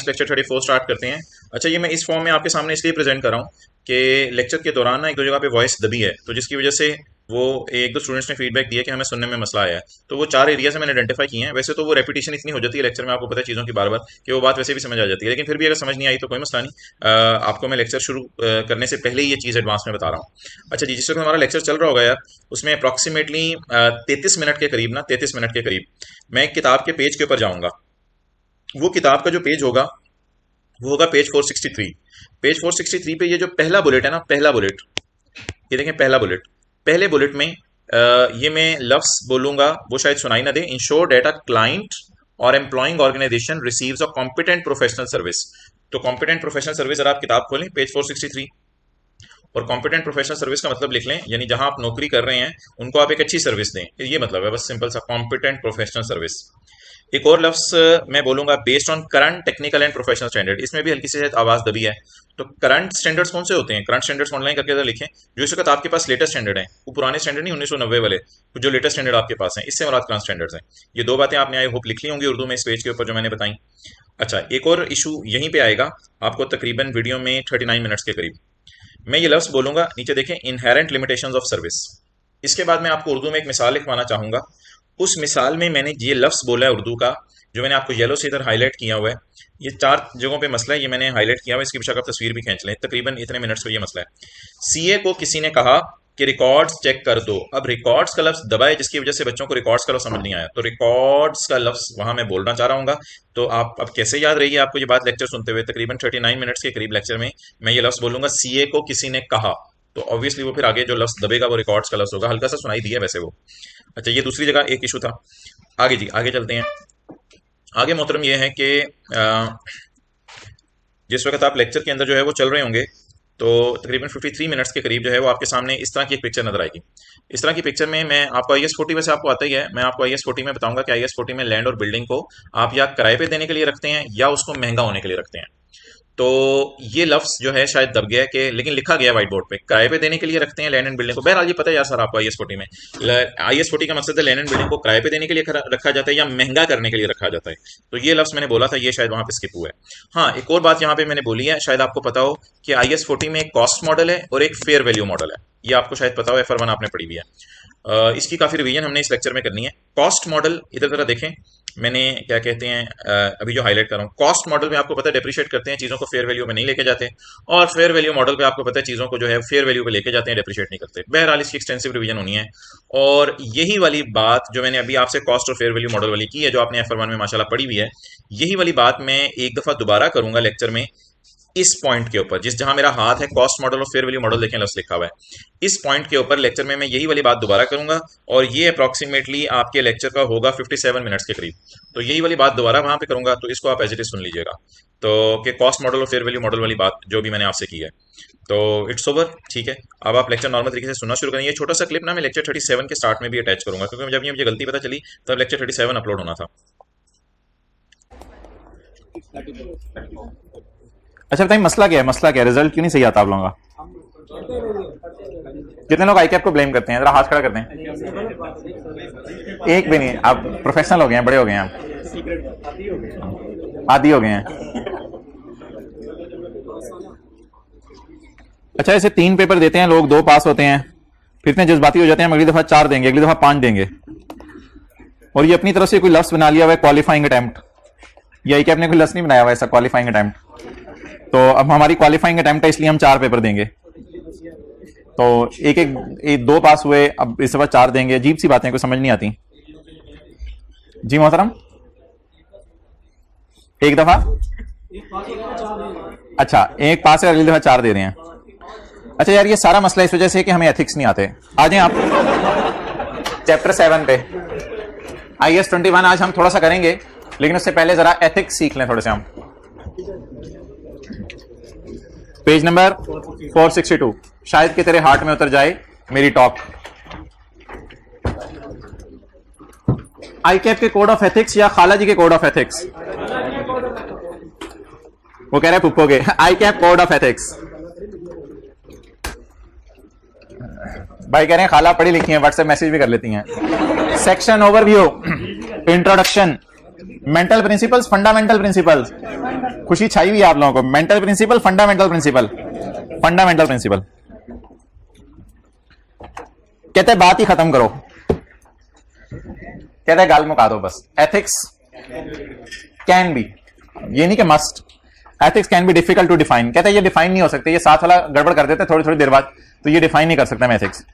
Students, lecture 34 start करते हैं। अच्छा, ये मैं इस फॉर्म में आपके सामने इसलिए प्रेजेंट कर रहा हूँ कि लेक्चर के दौरान ना एक दो जगह पे वॉइस दबी है, तो जिसकी वजह से वो एक दो स्टूडेंट्स ने फीडबैक दिया कि हमें सुनने में मसला आया है। तो वो 4 एरिया से मैंने आइडेंटिफाई किए हैं। वैसे तो वो रेपिटेशन इतनी हो जाती है लेक्चर में, आपको पता है चीज़ों की बार बार, कि वो बात वैसे भी समझ आ जाती है, लेकिन फिर भी अगर समझ नहीं आई तो कोई मसला नहीं। आपको मैं लेक्चर शुरू करने से पहले ही ये चीज़ एडवांस में बता रहा हूँ। अच्छा जी, जिस वक्त हमारा लेक्चर चल रहा होगा यार, उसमें अप्रॉक्सीमेटली 33 मिनट के करीब ना 33 मिनट के करीब मैं एक किताब के पेज के ऊपर जाऊँगा। वो किताब का जो पेज होगा वो होगा पेज 463। पेज 463 पे ये जो पहला बुलेट है ना, पहला बुलेट, ये देखें पहला बुलेट, पहले बुलेट में ये मैं लफ्स बोलूंगा, वो शायद सुनाई ना दे। इंश्योर डेटा क्लाइंट और employing organisation receives a competent professional service. तो कॉम्पिटेंट प्रोफेशनल सर्विस, अगर आप किताब खोलें पेज 463 और कॉम्पिटेंट प्रोफेशनल सर्विस का मतलब लिख लें, यानी जहां आप नौकरी कर रहे हैं उनको आप एक अच्छी सर्विस दें, ये मतलब है बस सिंपल सा कॉम्पिटेंट प्रोफेशनल सर्विस। एक और लफ्स मैं बोलूंगा based on current technical and professional standard. इसमें भी हल्की सी शायद आवाज दबी है। तो करंट स्टैंडर्ड्स कौन से होते हैं? करंट स्टैंडर्ड्स ऑनलाइन करके अगर लिखें, जो इस वक्त आपके पास लेटेस्ट स्टैंडर्ड है, वो पुराने स्टैंडर्ड नहीं 1990 वाले, जो लेटेस्ट स्टैंडर्ड आपके पास हैं, इससे मुराद करंट स्टैंडर्ड्स हैं। ये दो बातें आपने आई होप लिख ली होंगी उर्दू में इस पेज के ऊपर जो मैंने बताई। अच्छा, एक और इशू यहीं पे आएगा आपको तकरीबन वीडियो में 39 मिनट्स के करीब। मैं ये लफ्ज बोलूंगा, नीचे देखें इनहेरेंट लिमिटेशंस ऑफ सर्विस। इसके बाद मैं आपको उर्दू में एक मिसाल लिखवाना चाहूंगा। उस मिसाल में मैंने ये लफ्ज बोला है उर्दू का, जो मैंने आपको येलो से इधर हाईलाइट किया हुआ है। ये 4 जगहों पे मसला है, ये मैंने हाईलाइट किया हुआ है, इसकी बेशक आप तस्वीर भी खींच लें। तकरीबन इतने मिनट्स पे ये मसला है। सीए को किसी ने कहा कि रिकॉर्ड्स चेक कर दो। अब रिकॉर्ड्स का लफ्ज दबाए, जिसकी वजह से बच्चों को रिकॉर्ड्स का लफ्ज समझ नहीं आया, तो रिकॉर्ड्स का लफ्ज वहां मैं बोलना चाह रहा हूँ। तो आप अब कैसे याद रही है आपको ये बात लेक्चर सुनते हुए? तकरीबन 39 मिनट्स के करीब लेक्चर में मैं ये लफ्ज बोलूंगा, सीए को किसी ने कहा, तो ऑब्वियसली वो फिर आगे जो लफ्ज दबेगा वो रिकॉर्ड्स का लफ्ज होगा। हल्का सा सुनाई दिया वैसे वो। अच्छा, ये दूसरी जगह एक इशू था। आगे जी, आगे चलते हैं। आगे मोहतरम ये है कि जिस वक्त आप लेक्चर के अंदर जो है वो चल रहे होंगे, तो तकरीबन 53 मिनट्स के करीब जो है वो आपके सामने इस तरह की एक पिक्चर नजर आएगी। इस तरह की पिक्चर में मैं आपको IS40 वैसे आपको आता ही है, मैं आपको IS40 में बताऊंगा कि IS40 में लैंड और बिल्डिंग को आप या किराए पे देने के लिए रखते हैं या उसको महंगा होने के लिए रखते हैं। तो ये लफ्ज जो है शायद दब गया है कि, लेकिन लिखा गया व्हाइट बोर्ड पे किराए पे देने के लिए रखते हैं लैंड एंड बिल्डिंग को। बहरहाल ये पता है यार सर आपको IS40 में, IS40 का मकसद है लैंड एंड बिल्डिंग को किराए पे देने के लिए रखा जाता है या महंगा करने के लिए रखा जाता है। तो ये लफ्ज मैंने बोला था, ये शायद वहां पे स्किप हुआ है। हाँ, एक और बात यहाँ पे मैंने बोली है, शायद आपको पता हो कि IS40 में एक कॉस्ट मॉडल है और एक फेयर वैल्यू मॉडल है। ये आपको शायद पता हो, FR1 आपने पढ़ी हुई है। इसकी काफी रिवीजन हमने इस लेक्चर में करनी है। कॉस्ट मॉडल इधर जरा देखें, मैंने क्या कहते हैं अभी जो हाईलाइट कर रहा हूँ, कॉस्ट मॉडल में आपको पता है डेप्रिशिएट करते हैं चीज़ों को, फेयर वैल्यू में नहीं लेके जाते, और फेयर वैल्यू मॉडल पे आपको पता है चीज़ों को जो है फेयर वैल्यू पे लेके जाते हैं, डेप्रिशिएट नहीं करते। बहरहाल इसकी एक्सटेंसिव रिवीजन होनी है। और यही वाली बात जो मैंने अभी आपसे कॉस्ट और फेयर वैल्यू मॉडल वाली की है, जो आपने FR1 में माशाल्लाह पढ़ी हुई है, यही वाली बात मैं एक दफ़ा दोबारा करूंगा लेक्चर में, इस पॉइंट के ऊपर, जिस जहां मेरा हाथ है कॉस्ट मॉडल और फेयर वैल्यू मॉडल देखें लफ्ज लिखा हुआ है, इस पॉइंट के ऊपर लेक्चर में मैं यही वाली बात दोबारा करूंगा। और ये अप्रॉक्सीमेटली आपके लेक्चर का होगा 57 मिनट्स के करीब। तो यही वाली बात दोबारा वहां पे करूंगा, तो इसको आप एज इट इज सुन लीजिएगा। तो कि कॉस्ट मॉडल और फेयर वैल्यू मॉडल वाली बात जो भी मैंने आपसे की है, तो इट्स ओवर, ठीक है। अब आप लेक्चर नॉर्मल तरीके से सुनना शुरू करें। ये छोटा सा क्लिप ना मैं लेक्चर 37 के स्टार्ट में भी अटैच करूंगा, क्योंकि जब ये मुझे गलती पता चली तब लेक्चर 37 अपलोड होना था। अच्छा बताइए, मसला क्या है? मसला क्या है? रिजल्ट क्यों नहीं सही आता आप लोगों का? कितने लोग ICAP को ब्लेम करते हैं? जरा हाथ खड़ा करते हैं। एक भी नहीं। आप प्रोफेशनल हो गए हैं, बड़े हो गए हैं, आप आदी हो गए हैं। अच्छा, ऐसे 3 पेपर देते हैं लोग, 2 पास होते हैं, फिर इतने जज्बाती हो जाते हैं, अगली दफा 4 देंगे, अगली दफा 5 देंगे, और ये अपनी तरफ से कोई लफ्ज बना लिया हुआ है क्वालिफाइंग अटेम्प्ट। ये ICAP ने कोई लफ्ज नहीं बनाया हुआ ऐसा क्वालिफाइंग अटेम्प्ट। तो अब हमारी क्वालिफाइंग अटेम्प्ट है, इसलिए हम 4 पेपर देंगे। तो एक 2 पास हुए, अब इस बार 4 देंगे। अजीब सी बातें, कोई समझ नहीं आती। जी मोहतरम, एक दफा अच्छा, एक पास है, अगली दफा 4 दे रहे हैं। अच्छा यार, ये सारा मसला इस वजह से कि हमें एथिक्स नहीं आते। आ जाएं आप चैप्टर 7 पे, IS21 आज हम थोड़ा सा करेंगे, लेकिन उससे पहले जरा एथिक्स सीख लें थोड़े से हम। पेज नंबर 462, शायद कि तेरे हार्ट में उतर जाए मेरी टॉक। ICAP के कोड ऑफ एथिक्स या खाला जी के कोड ऑफ एथिक्स? वो कह रहे हैं पुप्पोगे। ICAP code of ethics. भाई कह रहे हैं खाला पढ़ी लिखी हैं, व्हाट्सएप मैसेज भी कर लेती हैं। Section overview, introduction, mental principles, fundamental principles, खुशी छाई हुई है आप लोगों को। Mental principle, fundamental principle, fundamental principle. कहते हैं बात ही खत्म करो, कहते हैं गाल मुका दो बस। एथिक्स कैन बी, ये नहीं कि must, ethics can be difficult to define. कहते हैं ये डिफाइन नहीं हो सकते, ये साथ वाला गड़बड़ कर देते थोड़ी थोड़ी देर बाद, तो ये डिफाइन नहीं कर सकता मैं ethics.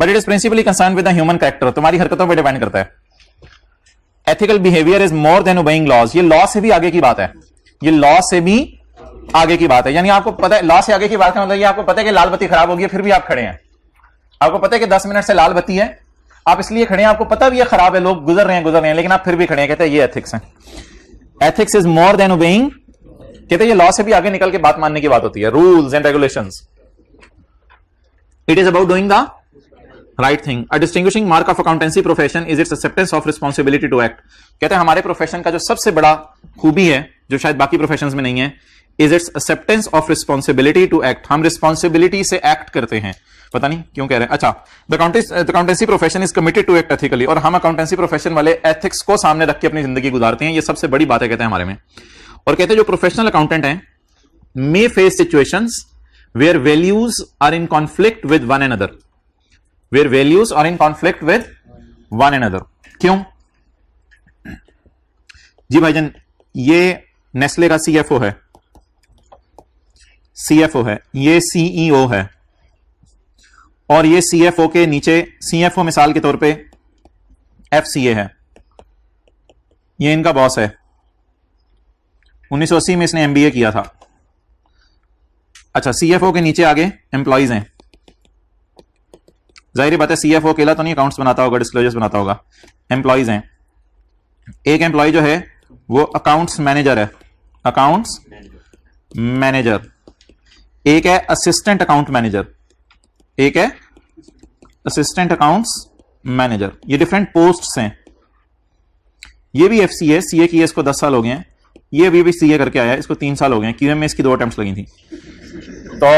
But it is principally concern with the human character, तुम्हारी हरकतों पर डिपेंड करता है। Ethical behaviour is more than obeying laws, ये लॉ से भी आगे की बात है, ये लॉ से भी आगे की बात है। यानी आपको पता है लॉ से आगे की बात का मतलब ये आपको पता है कि लाल बत्ती खराब होगी फिर भी आप खड़े हैं, आपको पता है कि 10 मिनट से लाल बत्ती है, आप इसलिए खड़े हैं, आपको पता भी है खराब है, लोग गुजर रहे हैं लेकिन आप फिर भी खड़े हैं। कहते हैं ये एथिक्स है। Ethics is more than obeying, कहते हैं ये लॉ से भी आगे निकल के बात मानने की बात होती है। Rules and regulations, it is about doing the right thing. A distinguishing mark of accountancy profession is its acceptance of responsibility to act. कहते हैं हमारे प्रोफेशन का जो सबसे बड़ा खूबी है जो शायद बाकी प्रोफेशंस में नहीं है, is its acceptance of responsibility to act. हम रिस्पॉन्सिबिलिटी से एक्ट करते हैं, पता नहीं क्यों कह रहे हैं। अच्छा, the accountancy profession is committed to act ethically, और हम अकाउंटेंसी प्रोफेशन वाले एथिक्स को सामने रख के अपनी जिंदगी गुजारते हैं, ये सबसे बड़ी बात है कहते हैं हमारे में। और कहते हैं जो प्रोफेशनल अकाउंटेंट हैं may face situations where values are in conflict with one another, where values are in conflict with one another. क्यों जी भाईजान? ये नेस्ले का सीएफओ है, सीएफओ है, ये सीईओ है, और ये सीएफओ के नीचे, सीएफओ मिसाल के तौर पे एफसीए है, ये इनका बॉस है। 1980 में इसने एमबीए किया था। अच्छा, सीएफओ के नीचे आगे एम्प्लॉइज हैं, जाहिर बात है सीएफओ अकेला तो नहीं अकाउंट्स बनाता होगा, डिस्क्लोजर्स बनाता होगा, एम्प्लॉइज हैं। एक एम्प्लॉय जो है वो अकाउंट्स मैनेजर है, अकाउंट्स मैनेजर। एक है असिस्टेंट अकाउंट मैनेजर, एक है असिस्टेंट अकाउंट्स मैनेजर। ये डिफरेंट पोस्ट्स हैं। ये भी एफसीए, सीए की इसको 10 साल हो गए हैं, ये भी सीए करके आया है, इसको 3 साल हो गए हैं। क्यूएम में इसकी 2 अटेम्प्ट्स लगी थी। तो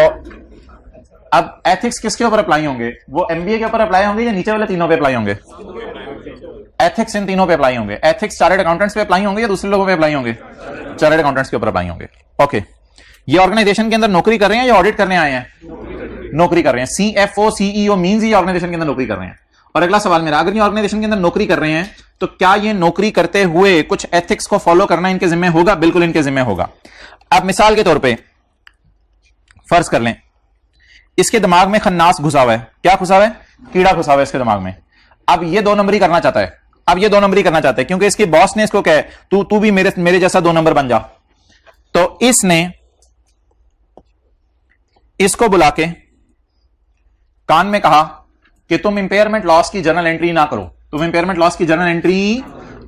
अब एथिक्स किसके ऊपर अप्लाई होंगे? वो एमबीए के ऊपर अप्लाई होंगे या नीचे वाले तीनों पे अप्लाई होंगे? एथिक्स इन तीनों पे अप्लाई होंगे। एथिक्स चार्टर्ड अकाउंटेंट्स पे अप्लाई होंगे या दूसरे लोगों पे अप्लाई होंगे? चार्टर्ड अकाउंटेंट्स के ऊपर अप्लाई होंगे। ओके, ये ऑर्गेनाइजेशन के अंदर नौकरी कर रहे हैं या ऑडिट करने आए हैं? नौकरी कर रहे हैं। सीएफओ सीईओ मींस ये ऑर्गेनाइजेशन के अंदर नौकरी कर रहे हैं। और अगला सवाल मेरा, अगर ये ऑर्गेनाइजेशन के अंदर नौकरी कर रहे हैं तो क्या ये नौकरी करते हुए कुछ एथिक्स को फॉलो करना इनके जिम्मे होगा? बिल्कुल इनके जिम्मे होगा। अब मिसाल के तौर पे फर्ज कर लें इसके दिमाग में खन्नास घुसा हुआ है। क्या घुसा हुआ है? कीड़ा घुसा हुआ है इसके दिमाग में। अब ये 2 नंबरी करना चाहता है, अब ये 2 नंबरी करना चाहता है क्योंकि इसके बॉस ने इसको कहा तू भी मेरे जैसा 2 नंबर बन जा। तो इसने इसको बुला के कान में कहा कि तुम इंपेयरमेंट लॉस की जर्नल एंट्री ना करो, तुम इंपेयरमेंट लॉस की जर्नल एंट्री।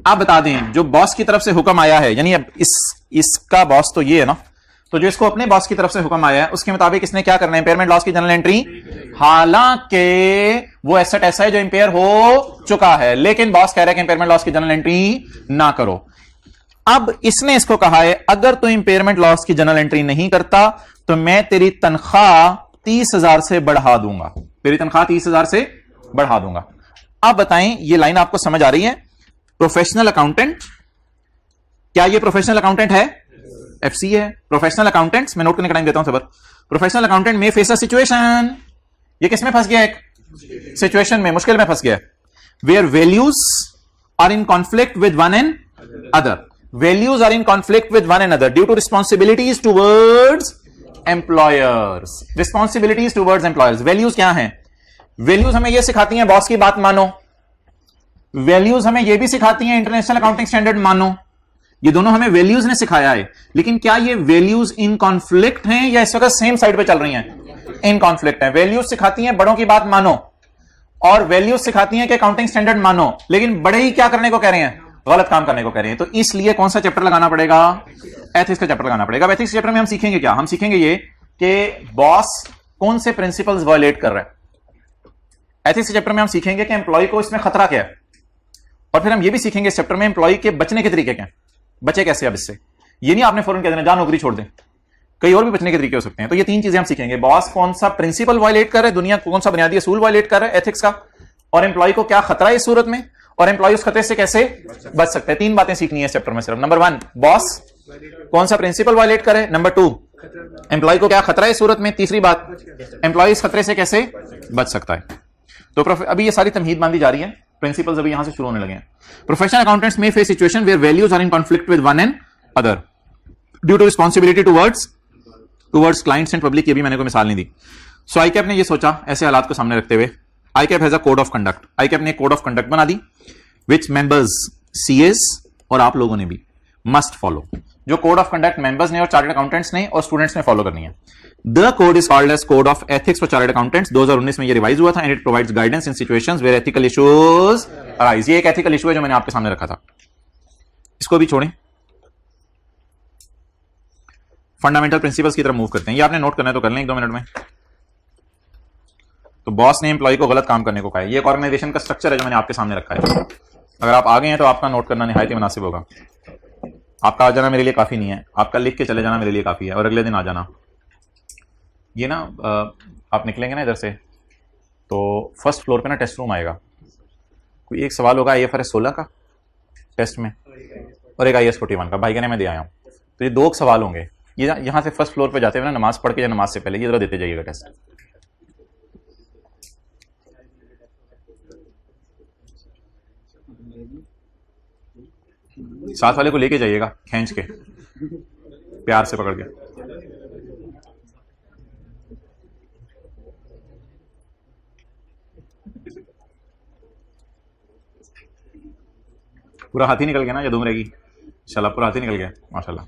आप बता दें जो बॉस की तरफ से हुक्म आया है, यानी अब इसका बॉस तो ये है ना, तो जो इसको अपने बॉस की तरफ से हुक्म आया है उसके मुताबिक इसने क्या करना है? इंपेयरमेंट लॉस की जर्नल एंट्री। हालांकि वो एसेट ऐसा है जो इंपेयर हो चुका है, लेकिन बॉस कह रहा है कि इंपेयरमेंट लॉस की जर्नल एंट्री ना करो। अब इसने इसको कहा है अगर तू इंपेयरमेंट लॉस की जर्नल एंट्री नहीं करता तो मैं तेरी तनख्वाह 30,000 से बढ़ा दूंगा, तेरी तनख्वाह 30,000 से बढ़ा दूंगा। अब बताएं ये लाइन आपको समझ आ रही है? प्रोफेशनल अकाउंटेंट, क्या ये प्रोफेशनल अकाउंटेंट है? एफसी है। प्रोफेशनल अकाउंटेंट्स, मैं नोट करने का टाइम देता हूं सबर। प्रोफेशनल अकाउंटेंट में फेस अ सिचुएशन, ये किसमें फंस गया? एक सिचुएशन में, मुश्किल में फंस गया, where values are in conflict with one and other. Values are in conflict with one and other due to responsibilities towards employers. Responsibilities towards employers. Values क्या हैं? वैल्यूज हमें यह सिखाती हैं बॉस की बात मानो, वैल्यूज हमें यह भी सिखाती हैं इंटरनेशनल अकाउंटिंग स्टैंडर्ड मानो। ये दोनों हमें वैल्यूज ने सिखाया है, लेकिन क्या ये वैल्यूज इन कॉन्फ्लिक्ट हैं या इस वक्त सेम साइड पे चल रही हैं? इन कॉन्फ्लिक्ट है। वैल्यूज सिखाती हैं बड़ों की बात मानो और वैल्यूज सिखाती हैं कि अकाउंटिंग स्टैंडर्ड मानो, लेकिन बड़े ही क्या करने को कह रहे हैं? गलत काम करने को कह रहे हैं। तो इसलिए कौन सा चैप्टर लगाना पड़ेगा? एथिक्स का चैप्टर लगाना पड़ेगा। एथिक्स चैप्टर में हम सीखेंगे क्या? हम सीखेंगे ये कि बॉस कौन से प्रिंसिपल्स वायलेट कर रहा है। एथिक्स चैप्टर में हम सीखेंगे कि एम्प्लॉय को इसमें खतरा क्या है, और फिर हम ये भी सीखेंगे इस चैप्टर में एम्प्लॉय के बचने के तरीके क्या है, बचे कैसे अब इससे। ये नहीं आपने फौरन कह देना जा नौकरी छोड़ दें, कई और भी बचने के तरीके हो सकते हैं। तो ये 3 चीजें हम सीखेंगे, बॉस कौन सा प्रिंसिपल वायलेट कर रहा है, दुनिया कौन सा बुनियादी असूल वायलेट कर रहा है एथिक्स का, और एम्प्लॉय को क्या खतरा है इस सूरत में, और एम्प्लॉय उस खतरे से कैसे बच सकते हैं। 3 बातें सीखनी है इस चैप्टर में सिर्फ। नंबर 1, बॉस कौन सा प्रिंसिपल वायलेट करे। नंबर 2, एम्प्लॉय को क्या खतरा है इस सूरत में। तीसरी बात, एम्प्लॉय इस खतरे से कैसे बच सकता है। तो अभी ये सारी तमहीद बांधी जा रही है, प्रिंसिपल्स अभी यहां से शुरू होने लगे हैं। प्रोफेशनल अकाउंटेंट्स में face situation where values are in conflict with one and other due to responsibility towards clients and public. ये भी मैंने कोई मिसाल नहीं दी। सो आईकैप ने ये सोचा, ऐसे हालात को सामने रखते हुए, ICAP has a code of conduct. ICAP ने एक कोड ऑफ कंडक्ट बना दी विच मेंबर्स सीएस और आप लोगों ने भी मस्ट फॉलो। जो कोड ऑफ कंडक्ट मेंबर्स ने और चार्टर्ड अकाउंटेंट्स ने और स्टूडेंट्स ने फॉलो करनी है। The code is called as code of ethics for chartered accountants. 2019 में ये रिवाइज हुआ था and it provides guidance in situations where ethical issues arise. ये एक एथिकल इशू है जो मैंने आपके सामने रखा था, इसको भी छोड़ें। फंडामेंटल प्रिंसिपल्स की तरफ मूव करते हैं। ये आपने नोट करना है तो कर लें 1-2 मिनट में। तो बॉस ने एम्प्लॉय को गलत काम करने को कहा है। ये एक ऑर्गेनाइजेशन का स्ट्रक्चर है जो मैंने आपके सामने रखा है। अगर आप आ गए हैं तो आपका नोट करना निहायत ही मुनासिब होगा। आपका आ जाना मेरे लिए काफी नहीं है, आपका लिख के चले जाना मेरे लिए काफी है, और अगले दिन आ जाना। ये ना आप निकलेंगे ना इधर से तो फर्स्ट फ्लोर पे ना टेस्ट रूम आएगा। कोई एक सवाल होगा IFRS 16 का टेस्ट में और एक IAS 41 का। भाई कहने मैं दे आया हूँ। तो ये 2 सवाल होंगे। ये यहाँ से फर्स्ट फ्लोर पे जाते हुए ना नमाज पढ़ के या नमाज से पहले ये जरा देते जाइएगा टेस्ट। साथ वाले को लेके जाइएगा, खींच के प्यार से पकड़ के। पूरा हाथी निकल गया ना या धूम रहेगी? इंशाल्लाह पूरा हाथी निकल गया, माशाल्लाह।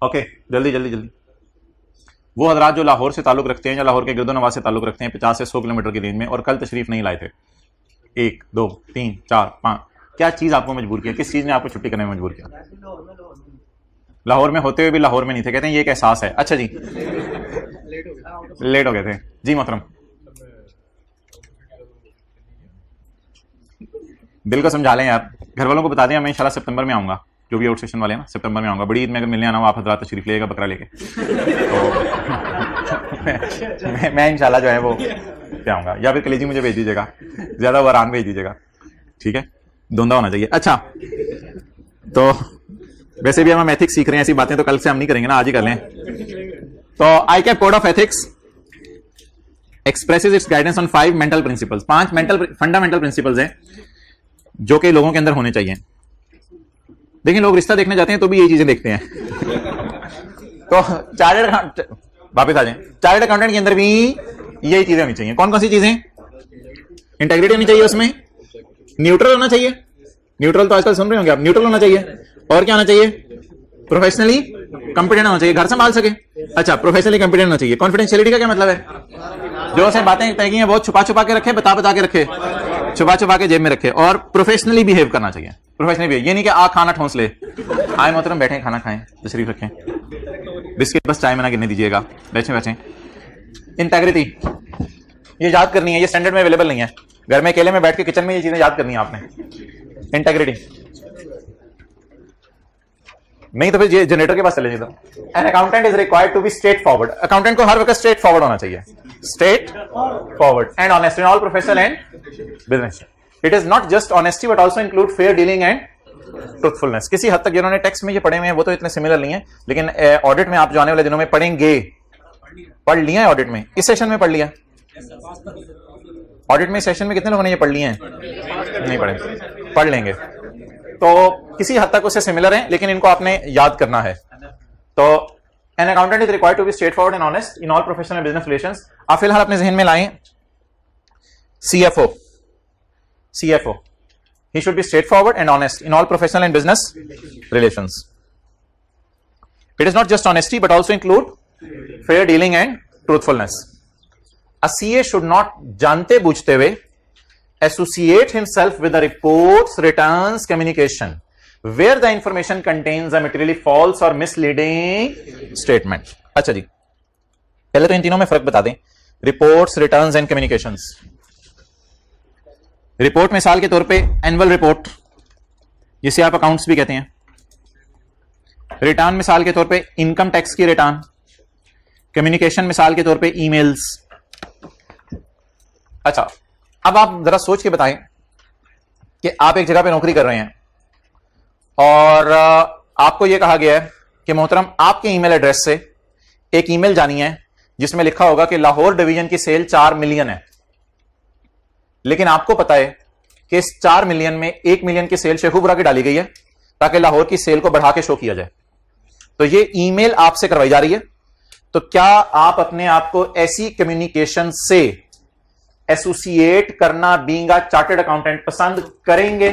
ओके, जल्दी जल्दी जल्दी। वो हजरात जो लाहौर से ताल्लुक रखते हैं या लाहौर के गिरदोनवाज से ताल्लुक रखते हैं 50 से 100 किलोमीटर की रेंज में, और कल तशरीफ नहीं लाए थे, 1 2 3 4 5, क्या चीज आपको मजबूर किया? किस चीज ने आपको छुट्टी करने में मजबूर किया? लाहौर में होते हुए भी लाहौर में नहीं थे। कहते हैं ये एक एहसास है। अच्छा जी, लेट हो गए थे जी मोहतरम। दिल को समझा लें यार, घर वालों को बता दें मैं इंशाल्लाह सितंबर में आऊंगा। जो भी आउट सेशन वाले हैं ना, सितंबर में आऊंगा। बड़ी ईद में अगर मिलने आना हो आप हजरात तशरीफ लेगा बकरा लेके तो मैं इंशाल्लाह जो है वो क्या आऊंगा, या फिर कलेजी मुझे भेज दीजिएगा, ज्यादा वरान भेज दीजिएगा, ठीक है? धुंधा होना चाहिए। अच्छा, तो वैसे भी हम एथिक्स सीख रहे हैं, ऐसी बातें तो कल से हम नहीं करेंगे ना, आज ही कर लें। तो ICAP code of ethics expresses its guidance on 5 mental principles. 5 mental fundamental principles हैं जो कि लोगों के अंदर होने चाहिए। देखिए, लोग रिश्ता देखने जाते हैं तो भी यही चीजें देखते हैं। तो चार्टर्ड वापस आ जाए, चार्टर्ड अकाउंटेंट के अंदर भी यही चीजें होनी चाहिए। कौन कौन सी चीजें? इंटेग्रिटी होनी चाहिए, उसमें न्यूट्रल होना चाहिए। न्यूट्रल तो आजकल सुन रहे होंगे आप, न्यूट्रल होना चाहिए। और क्या होना चाहिए? प्रोफेशनली कंपिटेंट होना चाहिए, घर संभाल सके। अच्छा, प्रोफेशनली कंपिटेंट होना चाहिए। कॉन्फिडेंशियलिटी का क्या मतलब है? जो से बातें तय की हैं वो छुपा छुपा के रखे, बता के रखे, छुपा छुपा के जेब में रखे। और प्रोफेशनली बिहेव करना चाहिए। प्रोफेशनली बिहेव, ये नहीं कि आ खाना ठोंस ले, आए मोहतरम बैठे खाना खाएं, तशरीफ रखें, बिस्किट बस चाय में ना गिरने दीजिएगा, बैठे बैठे। इंटेग्रिटी ये याद करनी है, ये स्टैंडर्ड में अवेलेबल नहीं है। घर में अकेले में बैठ के किचन में ये चीजें याद करनी है आपने। इंटेग्रिटी नहीं तो फिर ये जनरेटर के पास चले जाइए। An accountant is required to be straightforward. Accountant को हर वक्त स्ट्रेट फॉरवर्ड होना चाहिए, straightforward and honest in all professional and business. It is not just honesty but also include fair dealing and truthfulness. किसी हद तक जिन्होंने text में ये पढ़े हुए हैं वो तो इतने सिमिलर नहीं है, लेकिन ऑडिट में आप जो आने वाले दिनों में पढ़ेंगे, पढ़ लिया है ऑडिट में, इस सेशन में पढ़ लिया। ऑडिट में सेशन में कितने लोगों ने ये पढ़ लिए हैं? नहीं पढ़े, पढ़ लेंगे। तो किसी हद तक उससे सिमिलर है, लेकिन इनको आपने याद करना है। तो an accountant is required to be straightforward and honest in all professional and business relations. आप फिलहाल अपने जहन में लाएं CFO। He should be straightforward and honest in all professional and business relations. It is not just honesty but also include fair dealing and truthfulness. A CA should not जानते बूझते हुए associate himself with the reports, returns, communication where the information contains a materially false or misleading statement. अच्छा जी, पहले तो इन तीनों में फर्क बता दें, reports, returns and communications. Report मिसाल के तौर पे एनुअल रिपोर्ट, जिसे आप अकाउंट्स भी कहते हैं। रिटर्न मिसाल के तौर पे इनकम टैक्स की रिटर्न। कम्युनिकेशन मिसाल के तौर पे ईमेल्स। अच्छा, अब आप जरा सोच के बताएं कि आप एक जगह पे नौकरी कर रहे हैं और आपको यह कहा गया है कि मोहतरम आपके ईमेल एड्रेस से एक ईमेल जानी है जिसमें लिखा होगा कि लाहौर डिवीजन की सेल 4 मिलियन है, लेकिन आपको पता है कि इस 4 मिलियन में 1 मिलियन की सेल शेखुपुरा की डाली गई है ताकि लाहौर की सेल को बढ़ा के शो किया जाए। तो ये ईमेल आपसे करवाई जा रही है, तो क्या आप अपने आप को ऐसी कम्युनिकेशन से एसोसिएट करना बीइंग अ चार्टर्ड अकाउंटेंट पसंद करेंगे?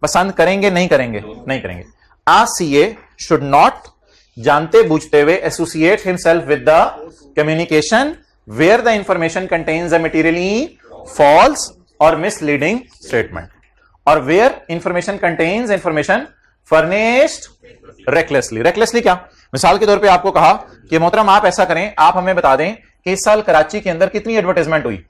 पसंद करेंगे? नहीं करेंगे? नहीं करेंगे। आ सीए शुड नॉट जानते बूझते हुए associate himself with the communication where the information contains a materially false और मिसलीडिंग स्टेटमेंट, और where information contains information furnished recklessly. Recklessly क्या? मिसाल के तौर पे आपको कहा कि मोहतरम आप ऐसा करें, आप हमें बता दें कि इस साल कराची के अंदर कितनी एडवर्टाइजमेंट हुई।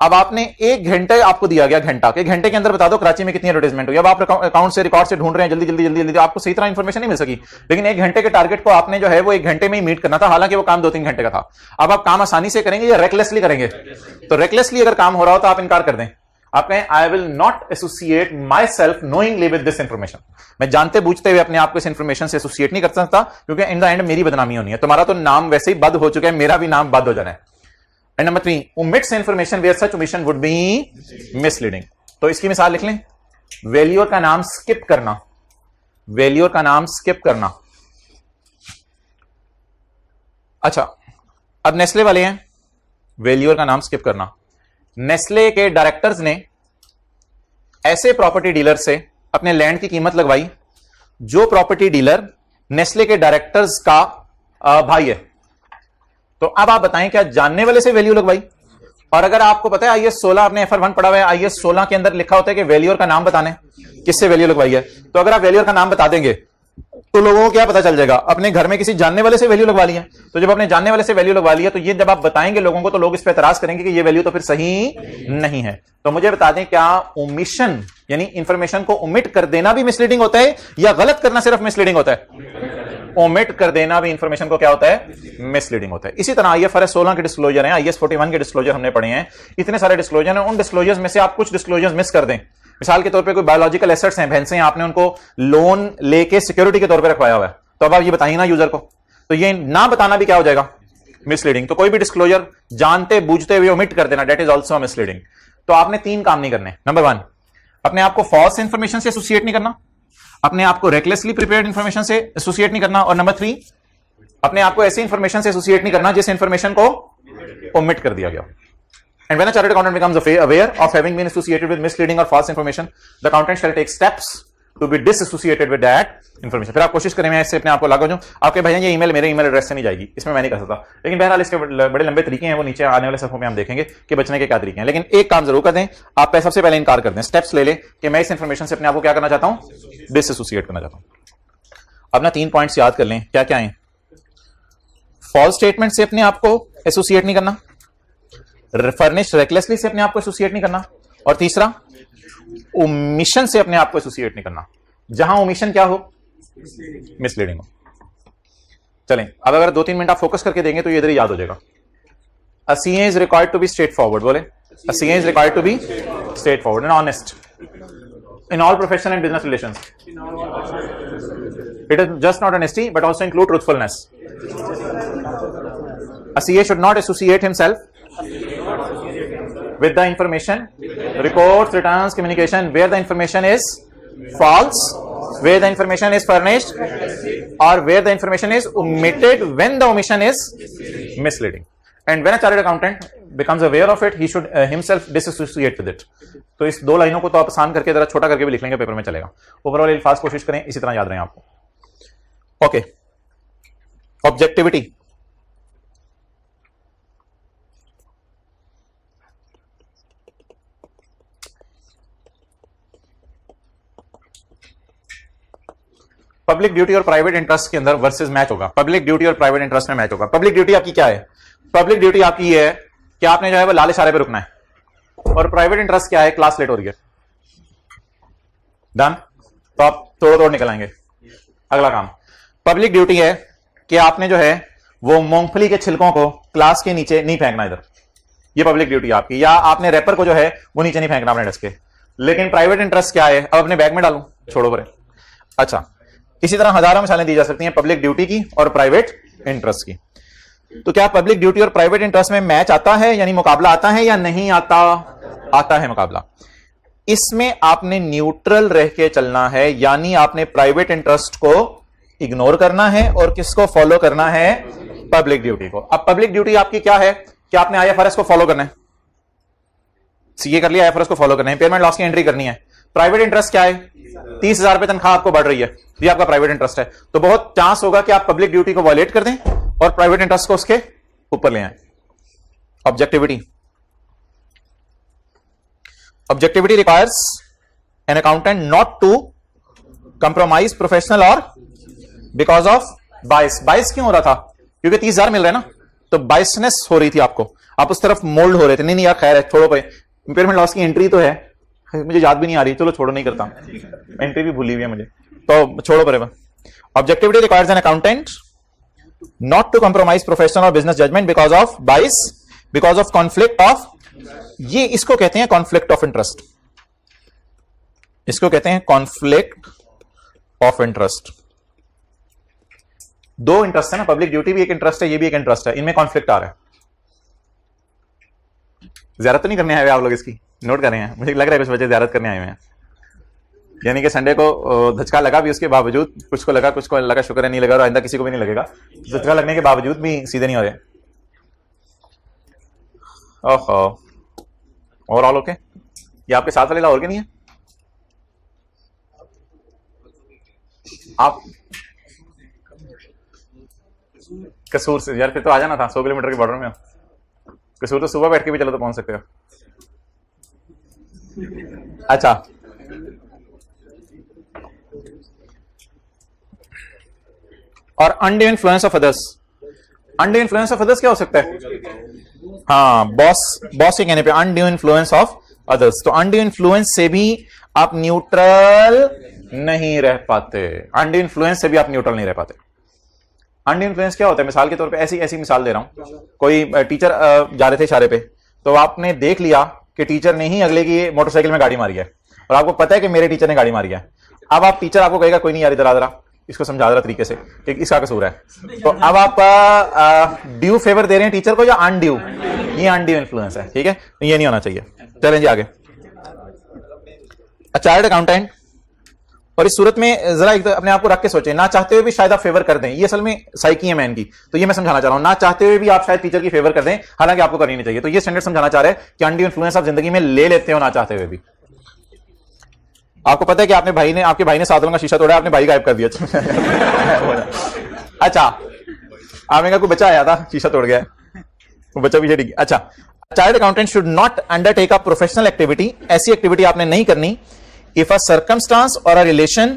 अब आपने 1 घंटे आपको दिया गया, घंटा के घंटे के अंदर बता दो कराची में कितनी एडवर्टाइजमेंट हुई। अब आप अकाउंट से रिकॉर्ड से ढूंढ रहे हैं, जल्दी जल्दी जल्दी जल्दी, आपको सही तरह इंफॉर्मेशन नहीं मिल सकी, लेकिन 1 घंटे के टारगेट को आपने जो है वो 1 घंटे में ही मीट करना था, हालांकि वो काम 2-3 घंटे का था। अब आप काम आसानी से करेंगे या रेकलेसली करेंगे? तो रेकलेसली अगर काम हो रहा हो तो आप इनकार कर दें, आप कहें आई will not associate my self knowingly with this information. मैं जानते बूझते हुए अपने आप को इस इंफॉर्मेशन से एसोसिएट नहीं कर सकता, क्योंकि इन द एंड मेरी बदनामी होनी है। तुम्हारा तो नाम वैसे ही बद हो चुका है, मेरा भी नाम बद हो जाना है। And number 3, omits information where such omission would be misleading। तो इसकी मिसाल लिख लें, वैल्यूअर का नाम स्किप करना, वैल्यूअर का नाम स्किप करना। अच्छा, अब नेस्ले वाले हैं, वैल्यूअर का नाम स्किप करना। नेस्ले के डायरेक्टर्स ने ऐसे प्रॉपर्टी डीलर से अपने लैंड की कीमत लगवाई जो प्रॉपर्टी डीलर नेस्ले के डायरेक्टर्स का भाई है। तो अब आप बताएं क्या जानने वाले से वैल्यू लगवाई? और अगर आपको पता है आईएएस 16, आपने FR1 पढ़ा हुआ है, आईएएस 16 के अंदर लिखा होता है कि वैल्यूअर का नाम बताने, किससे वैल्यू लगवाई है। तो अगर आप वैल्यूअर का नाम बता देंगे तो लोगों को क्या पता चल जाएगा? अपने घर में किसी जानने वाले से वैल्यू लगवा ली है। तो जब अपने जानने वाले से वैल्यू लगवा ली है, तो ये जब आप बताएंगे लोगों को, तो लोग इस पर एतराज करेंगे कि ये वैल्यू तो फिर सही नहीं है। तो मुझे बता दें, क्या ओमिशन यानी इंफॉर्मेशन को ओमिट कर देना भी मिसलीडिंग होता है, या गलत करना सिर्फ मिसलीडिंग होता है? ओमिट कर देना भी इंफॉर्मेशन को क्या होता है? मिसलीडिंग होता है। इसी तरह IFRS 16 के डिस्क्लोजर हैं, IAS 41 के डिस्क्लोजर हमने पढ़े हैं, इतने सारे डिस्क्लोजर हैं। उन डिस्क्लोजर्स में से आप कुछ डिस्क्लोजर्स मिस कर दें। मिसाल के तौर पे कोई बायोलॉजिकल एसेट्स हैं, भैंसें, आपने उनको लोन लेके सिक्योरिटी के तौर पे रखवाया हुआ है, तो अब आप ये बताइए ना यूजर को, तो ये ना बताना भी क्या हो जाएगा? मिसलीडिंग। तो कोई भी डिस्क्लोजर जानते बूझते हुए ओमिट कर देना, दैट इज ऑल्सो मिसलीडिंग। तो आपने 3 काम नहीं करने। नंबर 1, अपने आपको फॉल्स इंफॉर्मेशन से एसोसिएट नहीं करना, अपने आपको रेकलेसली प्रिपेयर्ड इंफॉर्मेशन से एसोसिएट नहीं करना, और नंबर 3, अपने आपको ऐसी इंफॉर्मेशन से एसोसिएट नहीं करना जिस इंफॉर्मेशन को ओमिट कर दिया गया। And when a chartered accountant becomes aware of having been associated with misleading or false information, the accountant shall take steps to be disassociated with that information। फिर आप कोशिश करें मैं इससे अपने आप को लागू जाऊं, आपके भैया ये ईमेल मेरे ईमेल एड्रेस से नहीं जाएगी, इसमें मैं नहीं कर सकता। लेकिन बहरहाल इसके बड़े लंबे तरीके हैं, वो नीचे आने वाले सफों में हम देखेंगे कि बचने के क्या तरीके हैं। लेकिन एक काम जरूर कर दें, आप सबसे पहले इनकार कर दें, स्टेप्स ले लें कि मैं इस इंफॉर्मेशन से अपने आप को क्या करना चाहता हूं? डिसएसोसिएट करना चाहता हूं। अब ना 3 पॉइंट्स याद कर लें, क्या क्या है? फॉल्स स्टेटमेंट से अपने आप को एसोसिएट नहीं करना, फर्निश्ड रेकलेसली से अपने आप को एसोसिएट नहीं करना, और तीसरा ओमिशन से अपने आप को एसोसिएट नहीं करना, जहां ओमिशन क्या हो? मिसलीडिंग हो। चलें, अब अगर 2-3 मिनट आप फोकस करके देंगे तो ये इधर याद हो जाएगा। A CA is required to be straightforward, बोले, A CA is required to be straightforward and honest in all professional and business relations। It is just not honesty but also include truthfulness। A CA should not associate himself with the information, reports, returns, communication where the information is false, where the information is furnished, or where the information is omitted when the omission is misleading। And when a chartered accountant becomes aware of it, he should himself disassociate with it। तो इस 2 लाइनों को तो आप आसान करके जरा छोटा करके भी लिख लेंगे, पेपर में चलेगा। ओवरऑल अल्फाज कोशिश करें इसी तरह याद रहे आपको। Okay, objectivity. पब्लिक ड्यूटी और प्राइवेट इंटरेस्ट के अंदर वर्सेस मैच होगा, पब्लिक ड्यूटी और प्राइवेट इंटरेस्ट में मैच होगा। पब्लिक ड्यूटी आपकी क्या है? पब्लिक ड्यूटी आपकी ये है कि आपने जो है वो लाल इशारे पे रुकना है, और प्राइवेट इंटरेस्ट क्या है? क्लास लेट हो रही है, डन, तो आप तोड़ निकल आएंगे। अगला काम, पब्लिक ड्यूटी है कि आपने जो है वो मूंगफली के छिलकों को क्लास के नीचे नहीं फेंकना इधर, ये पब्लिक ड्यूटी आपकी, या आपने रैपर को जो है वो नीचे नहीं फेंकना अपने डेस्क के। लेकिन प्राइवेट इंटरेस्ट क्या है, अब अपने बैग में डालूं, छोड़ो परे। अच्छा, इसी तरह हजारों मिसालें दी जा सकती हैं पब्लिक ड्यूटी की और प्राइवेट इंटरेस्ट की। तो क्या पब्लिक ड्यूटी और प्राइवेट इंटरेस्ट में मैच आता है, यानी मुकाबला आता है या नहीं आता? आता है मुकाबला। इसमें आपने न्यूट्रल रह के चलना है, यानी आपने प्राइवेट इंटरेस्ट को इग्नोर करना है और किसको फॉलो करना है? पब्लिक ड्यूटी को। अब पब्लिक ड्यूटी आपकी क्या है कि आपने आईएफआरएस को फॉलो करना है, सीए कर लिया, आईएफआरएस को फॉलो करना है, इम्पेयरमेंट लॉस की एंट्री करनी है। प्राइवेट इंटरेस्ट क्या है? 30,000 रुपए तनख्वाह आपको बढ़ रही है, ये आपका प्राइवेट इंटरेस्ट है। तो बहुत चांस होगा कि आप पब्लिक ड्यूटी को वॉलेट कर दें और प्राइवेट इंटरेस्ट को उसके ऊपर ले आए। Objectivity, objectivity requires an accountant not to compromise professional और बिकॉज ऑफ बाइस। बाइस क्यों हो रहा था? क्योंकि 30,000 मिल रहे हैं ना, तो बाइसनेस हो रही थी आपको, आप उस तरफ मोल्ड हो रहे थे। नहीं यार खैर है, छोड़ो पे, इंपेयरमेंट लॉस की एंट्री तो है, मुझे याद भी नहीं आ रही, चलो छोड़ो, नहीं करता, एंट्री भी भूली हुई है मुझे, तो छोड़ो परे। Objectivity requires an accountant not to compromise professional और business judgement because of bias, because of conflict of, ये इसको कहते हैं कॉन्फ्लिक्ट ऑफ इंटरेस्ट, इसको कहते हैं कॉन्फ्लिक्ट ऑफ इंटरेस्ट। दो इंटरेस्ट है ना, पब्लिक ड्यूटी भी एक इंटरेस्ट है, ये भी एक इंटरेस्ट है, इनमें कॉन्फ्लिक्ट आ रहा है। ज़ियारत तो नहीं करने आए हुए आप लोग, इसकी नोट कर रहे हैं? मुझे लग रहा है कुछ बच्चे ज़ियारत करने आए हुए हैं, यानी कि संडे को धचका लगा भी, उसके बावजूद कुछ को लगा शुक्र है नहीं लगा, और आइंदा किसी को भी नहीं लगेगा। धचका लगने के बावजूद भी सीधे नहीं हो रहे। ओहो, और ऑल ओके? ये आपके साथ वाले लाहौर के नहीं है? आप कसूर से यार, फिर तो आ जाना था, 100 किलोमीटर के बॉर्डर में। कसूर तो सुबह बैठ के भी चलो तो पहुंच सकते हो। अच्छा, और undue influence of others. Undue influence of others क्या हो सकता है? हाँ, बॉस के कहने पे अनड्यू इन्फ्लुएंस ऑफ अदर्स। तो अनड्यू इन्फ्लुएंस से भी आप न्यूट्रल नहीं रह पाते, अनड्यू इन्फ्लुएंस से भी आप न्यूट्रल नहीं रह पाते। अनड्यू इन्फ्लुएंस क्या होता है? मिसाल के तौर पे ऐसी मिसाल दे रहा हूं, कोई टीचर जा रहे थे इशारे पे, तो आपने देख लिया कि टीचर ने ही अगले की मोटरसाइकिल में गाड़ी मारी है, और आपको पता है कि मेरे टीचर ने गाड़ी मारी है। अब आप टीचर आपको कहेगा कोई नहीं यार, इधर आ जरा, इसको समझा रहा तरीके से कि इसका कसूर है। तो अब आप ड्यू फेवर दे रहे हैं टीचर को या अनड्यू? ये अनड्यू इन्फ्लुएंस है, ठीक है, ये नहीं होना चाहिए। चलें जी आगे। चार्टर्ड अकाउंटेंट, और इस सूरत में जरा एक अपने आप को रख के सोचें, ना चाहते हुए भी शायद आप फेवर कर दें, ये असल में साइकी है मैन की, तो ये मैं समझाना चाह रहा हूं, ना चाहते हुए भी आप शायद टीचर की फेवर कर दें, हालांकि आपको करनी नहीं चाहिए। तो ये स्टैंडर्ड समझाना चाह रहे हैं कि अनड्यू इन्फ्लुएंस आप जिंदगी में ले लेते हो ना चाहते हुए भी। आपको पता है कि आपके भाई ने 7 लोगों का शीशा तोड़ा, आपने भाई गायब कर दिया। अच्छा, आपने कहा कोई बच्चा आया था शीशा तोड़ गया, वो बच्चा पीछे डिग। अच्छा, chartered accountant should not undertake a professional activity, ऐसी एक्टिविटी आपने नहीं करनी if a circumstance or a relation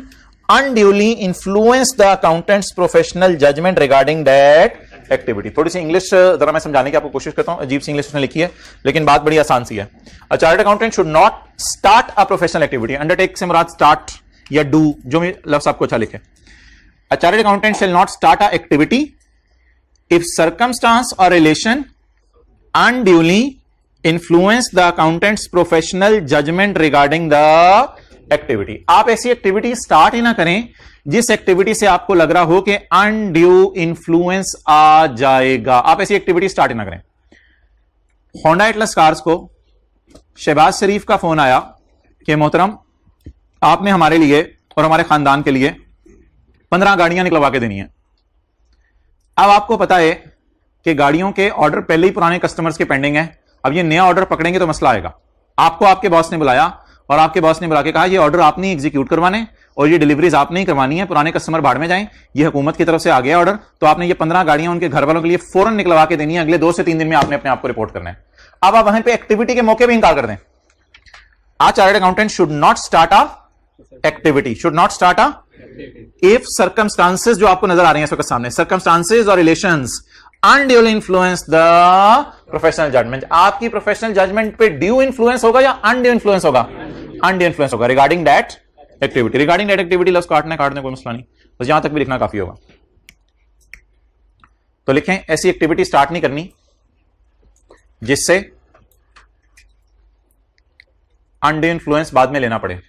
unduly influence the accountant's professional judgment regarding that activity। थोड़ी सी इंग्लिश जरा मैं समझाने की आपको कोशिश करता हूं, अजीब सी इंग्लिश उसने लिखी है, लेकिन बात बड़ी आसान सी है। A chartered accountant should not start a professional activity, undertake से मुराद start या do, जो भी लफ्ज आपको अच्छा लिखे। A chartered accountant shall not start a activity if circumstance or relation unduly influence the accountant's professional judgment regarding the activity. आप ऐसी एक्टिविटी स्टार्ट ही ना करें जिस एक्टिविटी से आपको लग रहा हो कि अनड्यू इन्फ्लुएंस आ जाएगा, आप ऐसी एक्टिविटी स्टार्ट ही ना करें। होंडा एटलस कार्स को शहबाज शरीफ का फोन आया कि मोहतरम आपने हमारे लिए और हमारे खानदान के लिए 15 गाड़ियां निकलवा के देनी है। अब आपको पता है कि गाड़ियों के ऑर्डर पहले ही पुराने कस्टमर्स के पेंडिंग है, अब ये नया ऑर्डर पकड़ेंगे तो मसला आएगा। आपको आपके बॉस ने बुलाया और आपके बॉस ने बुला के कहा ये ऑर्डर आपने एग्जीक्यूट करवाने और ये डिलीवरीज आपने ही करवानी है, पुराने कस्टमर भाड़ में जाएं, ये हुकूमत की तरफ से आ गया ऑर्डर, तो आपने ये 15 गाड़ियां उनके घर वालों के लिए फौरन निकलवा के देनी है, अगले 2 से 3 दिन में आपने अपने आप को रिपोर्ट करना है। अब आप वहां पे एक्टिविटी के मौके पर इंकार कर दें। A chartered accountant should not start a activity, should not start a if circumstances जो आपको नजर आ रहे हैं इस वक्त सामने, सर्कमस्टांसेस और relations unduly influence the professional judgment। आपकी प्रोफेशनल जजमेंट पे ड्यू इन्फ्लुएंस होगा या अनड्यू इन्फ्लुएंस होगा? अनड्यू इन्फ्लुएंस होगा regarding that activity. Regarding that activity लफ्ज काटने कोई मसला नहीं, बस यहां तक भी लिखना काफी होगा। तो लिखें ऐसी एक्टिविटी स्टार्ट नहीं करनी जिससे अनड्यू इन्फ्लुएंस बाद में लेना पड़े।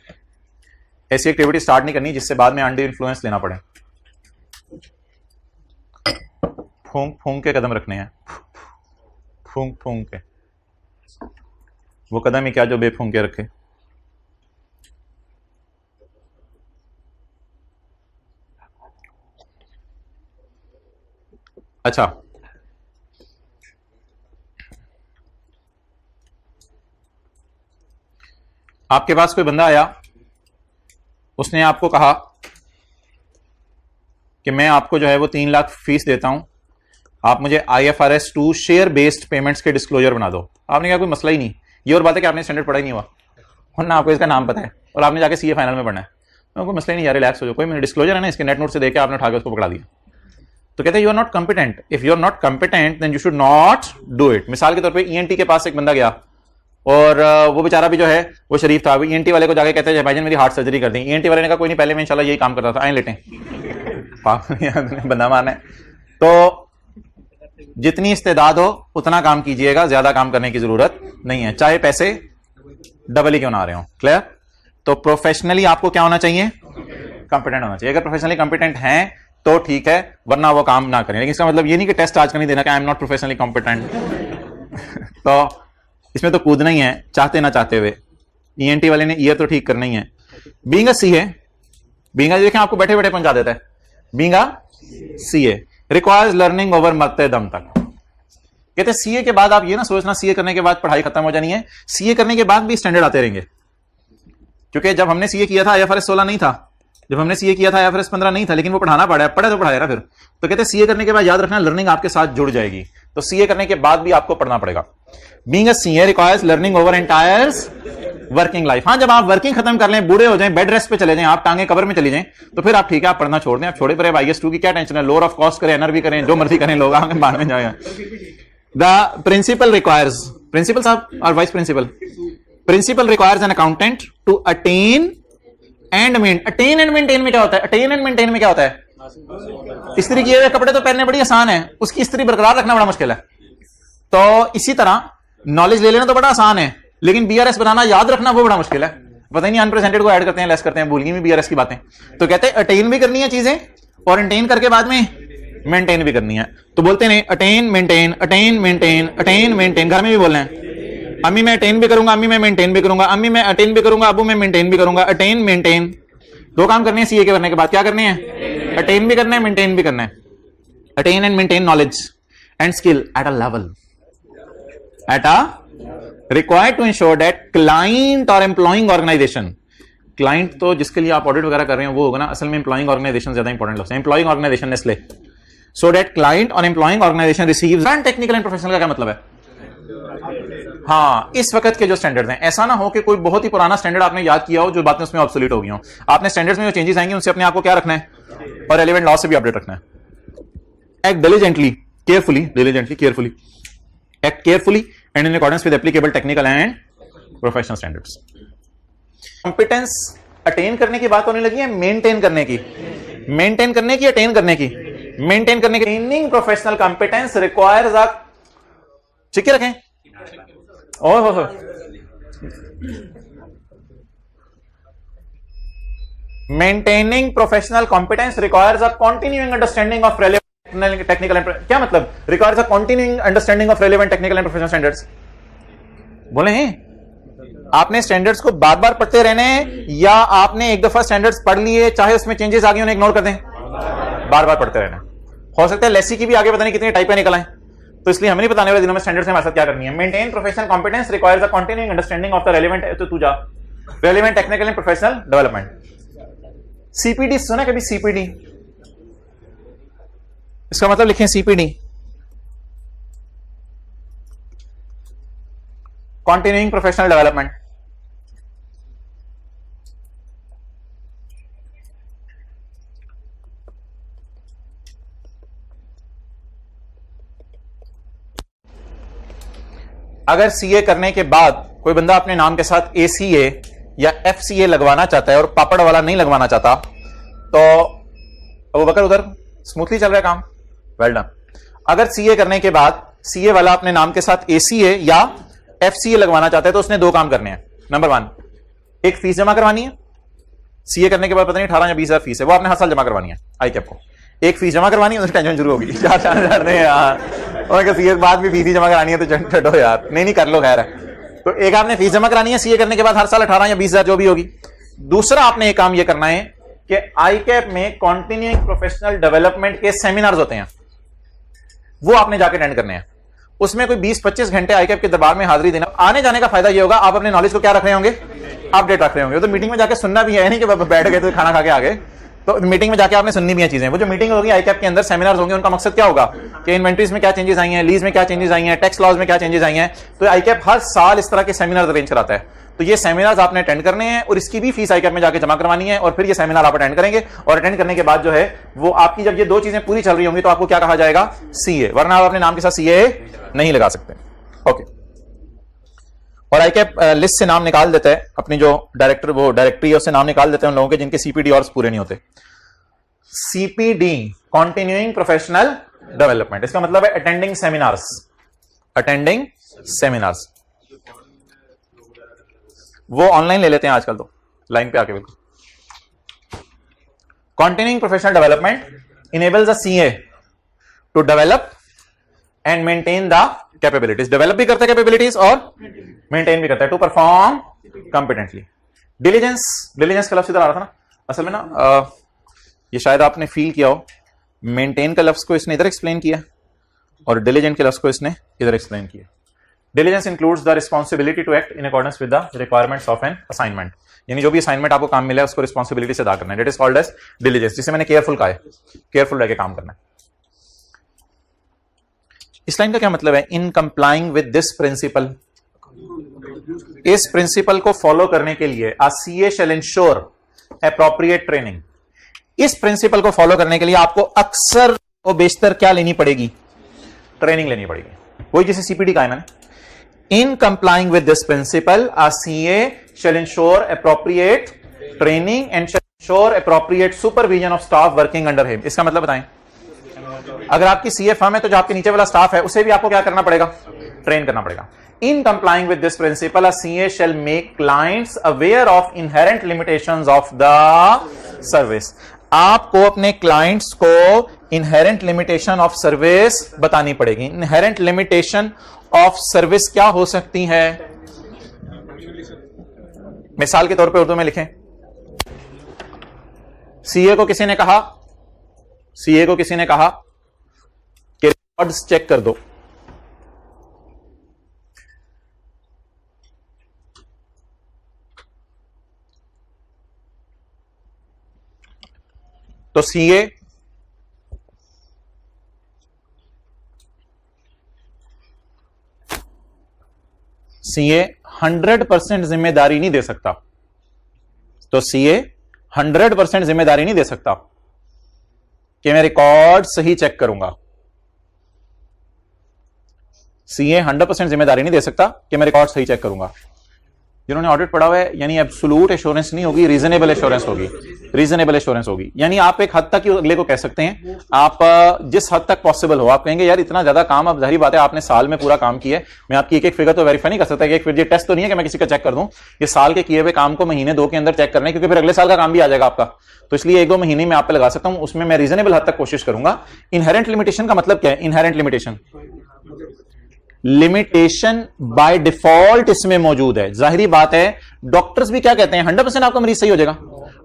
ऐसी एक्टिविटी स्टार्ट नहीं करनी जिससे बाद में अनड्यू इन्फ्लुएंस लेना पड़े। फूंक फूंक के कदम रखने हैं, फूंक फूंक के। वो कदम ही क्या जो बेफूंक के रखे। अच्छा, आपके पास कोई बंदा आया, उसने आपको कहा कि मैं आपको जो है वो 3 लाख फीस देता हूं, आप मुझे IFRS 2 शेयर बेस्ड पेमेंट्स के डिस्क्लोजर बना दो। आपने कहा कोई मसला ही नहीं, ये और बात है कि आपने स्टैंडर्ड पढ़ा ही नहीं हुआ और ना आपको इसका नाम पता है और आपने जाके CA फाइनल में पढ़ना है। कोई मसला ही नहीं यार, रिलैक्स हो जाओ, कोई मेरा डिस्क्लोजर है ना, इसके नेट नोट से देके आपने उठा के उसको पकड़ा दिया। तो कहते हैं you are not competent, if you are not competent then you should not do it. मिसाल के तौर पे ENT के पास एक बंदा गया और वो बेचारा भी जो है वो शरीफ था, ENT वाले को जाके कहते हैं भाईजान मेरी हार्ट सर्जरी कर दी। ENT वाले ने कहा कोई नहीं, पहले मैं इंशाल्लाह यही काम करता था, आए लेटें। बंदा मारना है तो जितनी इस्तेदाद हो उतना काम कीजिएगा, ज्यादा काम करने की जरूरत नहीं है, चाहे पैसे डबल ही क्यों ना आ रहे हो। क्लियर? तो प्रोफेशनली आपको क्या होना चाहिए? कॉम्पिटेंट होना चाहिए। अगर प्रोफेशनली कॉम्पिटेंट हैं तो ठीक है, वरना वो काम ना करें। लेकिन इसका मतलब ये नहीं कि टेस्ट आज का नहीं देना कि I am not professionally competent. तो इसमें तो कूदना ही है चाहते ना चाहते हुए। ENT वाले ने ईयर तो ठीक करना ही है। बीइंग अ CA, बीइंग देखें आपको बैठे बैठे पहुंचा देता है। Being a CA requires learning over मरते दम तक। कहते CA के बाद आप ये ना सोचना CA करने के बाद पढ़ाई खत्म हो जानी है। CA करने के बाद भी स्टैंडर्ड आते रहेंगे, क्योंकि जब हमने CA किया था IFRS 16 नहीं था, जब हमने CA किया था IFRS 15 नहीं था, लेकिन वो पढ़ाना पड़ा, पढ़े तो पढ़ाएगा फिर। तो कहते CA करने के बाद याद रखना लर्निंग आपके साथ जुड़ जाएगी, तो CA करने के बाद भी आपको पढ़ना पड़ेगा। Being a CA requires learning over entire working life. हाँ, जब आप वर्किंग खत्म कर लें, बूढ़े हो जाएं, बेड रेस्ट पे चले जाएं, आप टांगे कबर में चली जाएं, तो फिर आप ठीक है, आप पढ़ना छोड़ दें, आप छोड़े पर IS 2 की क्या टेंशन है, लोअर ऑफ कॉस्ट करें, NRV करें, जो मर्जी करें, लोग आगे बाद में जाएगा। द प्रिंसिपल रिक्वायर्स, प्रिंसिपल साहब और vice principal, principle requires an accountant to attain and maintain. Attain and maintain में क्या होता है? अटेन एंड मेंटेन में क्या होता है? इस्त्री किए हुए कपड़े तो पहनने बड़ी आसान है, उसकी इस्त्री बरकरार रखना बड़ा मुश्किल है। तो इसी तरह नॉलेज ले लेना तो बड़ा आसान है, लेकिन BRS बनाना, याद रखना वो बड़ा मुश्किल है। पता ही नहीं अनप्रेजेंटेड को ऐड करते हैं, लेस करते हैं, भूल गई भी BRS की बातें। तो कहते हैं अटेन भी करनी है चीजें और मेंटेन करके बाद में मेंटेन भी करनी है। तो बोलते हैं attain maintain, attain maintain, attain maintain. घर में भी बोलना है, अम्मी मैं अटेन भी करूंगा, अम्मी मैं मेंटेन भी करूंगा, अम्मी मैं अटेन भी करूंगा, अबू मैं मेंटेन भी करूंगा। अटेन मेंटेन दो काम करने हैं CA के करने के बाद। क्या करने हैं? अटेन भी करना है, मेंटेन भी करना है। Attain and maintain knowledge and skill at a level, at a required to ensure that client or employing organization, client तो जिसके लिए आप ऑडिट वगैरह कर रहे हैं वो होगा ना, असल में employing organization ज्यादा इंपॉर्टेंट लगता है। employing organization Nestle, so that client or employing organization receives and technical and professional का क्या मतलब है? हाँ, इस वक्त के जो स्टैंडर्ड्स हैं, ऐसा ना हो कि कोई बहुत ही पुराना स्टैंडर्ड आपने याद किया हो, जो बातें उसमें ऑब्सोलीट हो गई हो। आपने स्टैंडर्ड्स में जो चेंजेस आएंगे उनसे अपने आप को क्या रखना है और रेलेवेंट लॉ से भी अपडेट रखना है। Act diligently, carefully, diligently, carefully, act carefully and in accordance with applicable technical and professional standards। Competence attain करने की बात होने लगी है मेंटेन करने की। मेंटेन करने की, अटेन करने की। मेंटेन करने की training professional competence requires a, ठीक है रखें, oh maintaining professional competence requires a continuing understanding of relevant technical and, क्या मतलब? Requires a continuing understanding of relevant technical and professional standards. बोले हैं आपने स्टैंडर्ड्स को बार बार पढ़ते रहने हैं, या आपने एक दफा स्टैंडर्ड्स पढ़ लिए, चाहे उसमें चेंजेस आ गए उन्हें इग्नोर कर दें? बार बार पढ़ते रहना। हो सकता है लेसी की भी आगे पता नहीं कितनी टाइपें निकल आए, तो इसलिए हमें नहीं बताने वाले दिनों में स्टैंडर्ड्स हमारे साथ क्या करनी है। Maintain professional competence requires a continuing understanding of the relevant, तो तू जा, relevant technical and professional development. CPD सुना कभी? CPD, इसका मतलब लिखें CPD, कंटिन्यूइंग प्रोफेशनल डेवलपमेंट। अगर CA करने के बाद कोई बंदा अपने नाम के साथ ACA या FCA लगवाना चाहता है और पापड़ वाला नहीं लगवाना चाहता, तो अबू बकर उधर स्मूथली चल रहा है काम, वेल डन। अगर CA करने के बाद CA वाला अपने नाम के साथ ACA या FCA लगवाना चाहता है तो उसने दो काम करने हैं। नंबर 1, एक फीस जमा करवानी है, सीए करने के बाद पता नहीं 18 या 20,000 फीस है, वो आपने हर साल जमा करवानी है आई कैप को। एक फीस जमा करवानी है, उसकी टेंशन शुरू होगी 4,000 यार, और सीए के बाद भी फीस ही जमा करानी है तो छठो यार, नहीं कर लो खैर है। तो एक आपने फीस जमा करानी है सीए करने के बाद हर साल 18 या 20,000 जो भी होगी। दूसरा आपने एक काम ये करना है कि आई कैप में कॉन्टिन्यूइंग प्रोफेशनल डेवलपमेंट के सेमिनार्स होते हैं, वो आपने जाके अटेंड करने हैं। उसमें कोई 20-25 घंटे आई कैप के दरबार में हाजिरी देना। आने जाने का फायदा ये होगा, आप अपने नॉलेज को क्या रख रहे होंगे, अपडेट रख रहे होंगे। तो मीटिंग में जाके सुनना भी है, नहीं कि बैठ गए तो खाना खा के आ गए, तो मीटिंग में जाके आपने सुननी भी है चीजें। वो जो मीटिंग होगी आई कैप के अंदर, सेमिनार्स होंगे, उनका मकसद क्या होगा कि इन्वेंट्रीज में क्या चेंजेस आई हैं, लीज में क्या चेंजेस आई हैं, टैक्स लॉज में क्या चेंजेस आई हैं। तो आई कैप हर साल इस तरह के सेमिनार अरेंज कराता है। तो ये सेमिनार्स आपने अटेंड करने हैं और इसकी भी फीस आई कैप में जाके जमा करवानी है, और फिर ये सेमिनार आप अटेंड करेंगे। और अटेंड करने के बाद जो है वो आपकी, जब ये दो चीजें पूरी चल रही होंगी तो आपको क्या कहा जाएगा, सीए, वरना आप अपने नाम के साथ सीए नहीं लगा सकते। ओके, और आई कैप लिस्ट से नाम निकाल देता है अपनी जो डायरेक्टर, वो डायरेक्टरी है उससे नाम निकाल देते हैं उन लोगों के जिनके सीपीडी और पूरे नहीं होते। सीपीडी कॉन्टिन्यूइंग प्रोफेशनल डेवलपमेंट, इसका मतलब है अटेंडिंग सेमिनार्स, अटेंडिंग सेमिनार्स। वो ऑनलाइन ले लेते हैं आजकल तो, लाइन पे आके बिल्कुल। Continuing professional development enables the CA to develop and maintain the capabilities, develop भी करता है कैपेबिलिटीज और मेंटेन भी करता है, to perform competently. Diligence, diligence का लफ्ज इधर आ रहा था ना, असल में ना ये शायद आपने फील किया हो, मेंटेन का लफ्ज को इसने इधर एक्सप्लेन किया और डिलीजेंट के लफ्ज को इसने इधर एक्सप्लेन किया। Diligence includes the responsibility to act in accordance with the requirements of an assignment, यानी जो भी असाइनमेंट आपको काम मिला है उसको रिस्पॉन्सिबिलिटी से अदा करना है, that is called as diligence, जिसे मैंने केयरफुल कहा है, केयरफुल रह के काम करना है। इस लाइन का क्या मतलब है, इन कंप्लाइंग विद दिस प्रिंसिपल, इस प्रिंसिपल को फॉलो करने के लिए आ CA shall ensure appropriate training. इस प्रिंसिपल को फॉलो करने के लिए आपको अक्सर और बेशतर क्या लेनी पड़ेगी, ट्रेनिंग लेनी पड़ेगी। वही जैसे सीपीडी का है मैंने, in complying with this principle a CA shall ensure appropriate training and shall ensure appropriate supervision of staff working under him. इसका मतलब बताएं, अगर आपकी सीए फर्म है तो जो आपके नीचे वाला स्टाफ है उसे भी आपको क्या करना पड़ेगा, ट्रेन करना पड़ेगा। इन complying with this principal, a CA shell make clients aware of inherent limitations of the service. आपको अपने क्लाइंट्स को इनहेरेंट लिमिटेशन ऑफ सर्विस बतानी पड़ेगी। इनहेरेंट लिमिटेशन ऑफ सर्विस क्या हो सकती है, मिसाल के तौर पे उर्दू में लिखें, सीए को किसी ने कहा, सीए को किसी ने कहा कि रिकॉर्ड्स चेक कर दो, तो सीए सीए 100% जिम्मेदारी नहीं दे सकता, तो सीए 100% जिम्मेदारी नहीं दे सकता कि मैं रिकॉर्ड सही चेक करूंगा। सीए 100% जिम्मेदारी नहीं दे सकता कि मैं रिकॉर्ड सही चेक करूंगा। जिन्होंने ऑडिट पढ़ा हुआ है, यानी एब्सोल्यूट एश्योरेंस नहीं होगी, रीजनेबल एश्योरेंस होगी, रीजनेबल एश्योरेंस होगी। यानी आप एक हद तक ही अगले को कह सकते हैं, आप जिस हद तक पॉसिबल हो आप कहेंगे यार इतना ज्यादा काम, अब जाहिर बात है आपने साल में पूरा काम किया है, मैं आपकी एक एक फिगर तो वेरीफाई नहीं कर सकता, एक फिर ये टेस्ट तो नहीं है कि मैं किसी का चेक कर दूं, ये साल के किए हुए काम को महीने 2 के अंदर चेक करना है, क्योंकि फिर अगले साल का काम भी आ जाएगा आपका, तो इसलिए 1-2 महीने में आप पे लगा सकता हूं, उसमें मैं रीजनेबल हद तक कोशिश करूंगा। इनहेरेंट लिमिटेशन का मतलब क्या है, inherent limitation, limitation by default इसमें मौजूद है। जाहिरी बात है डॉक्टर्स भी क्या कहते हैं, 100% आपका मरीज सही हो जाएगा,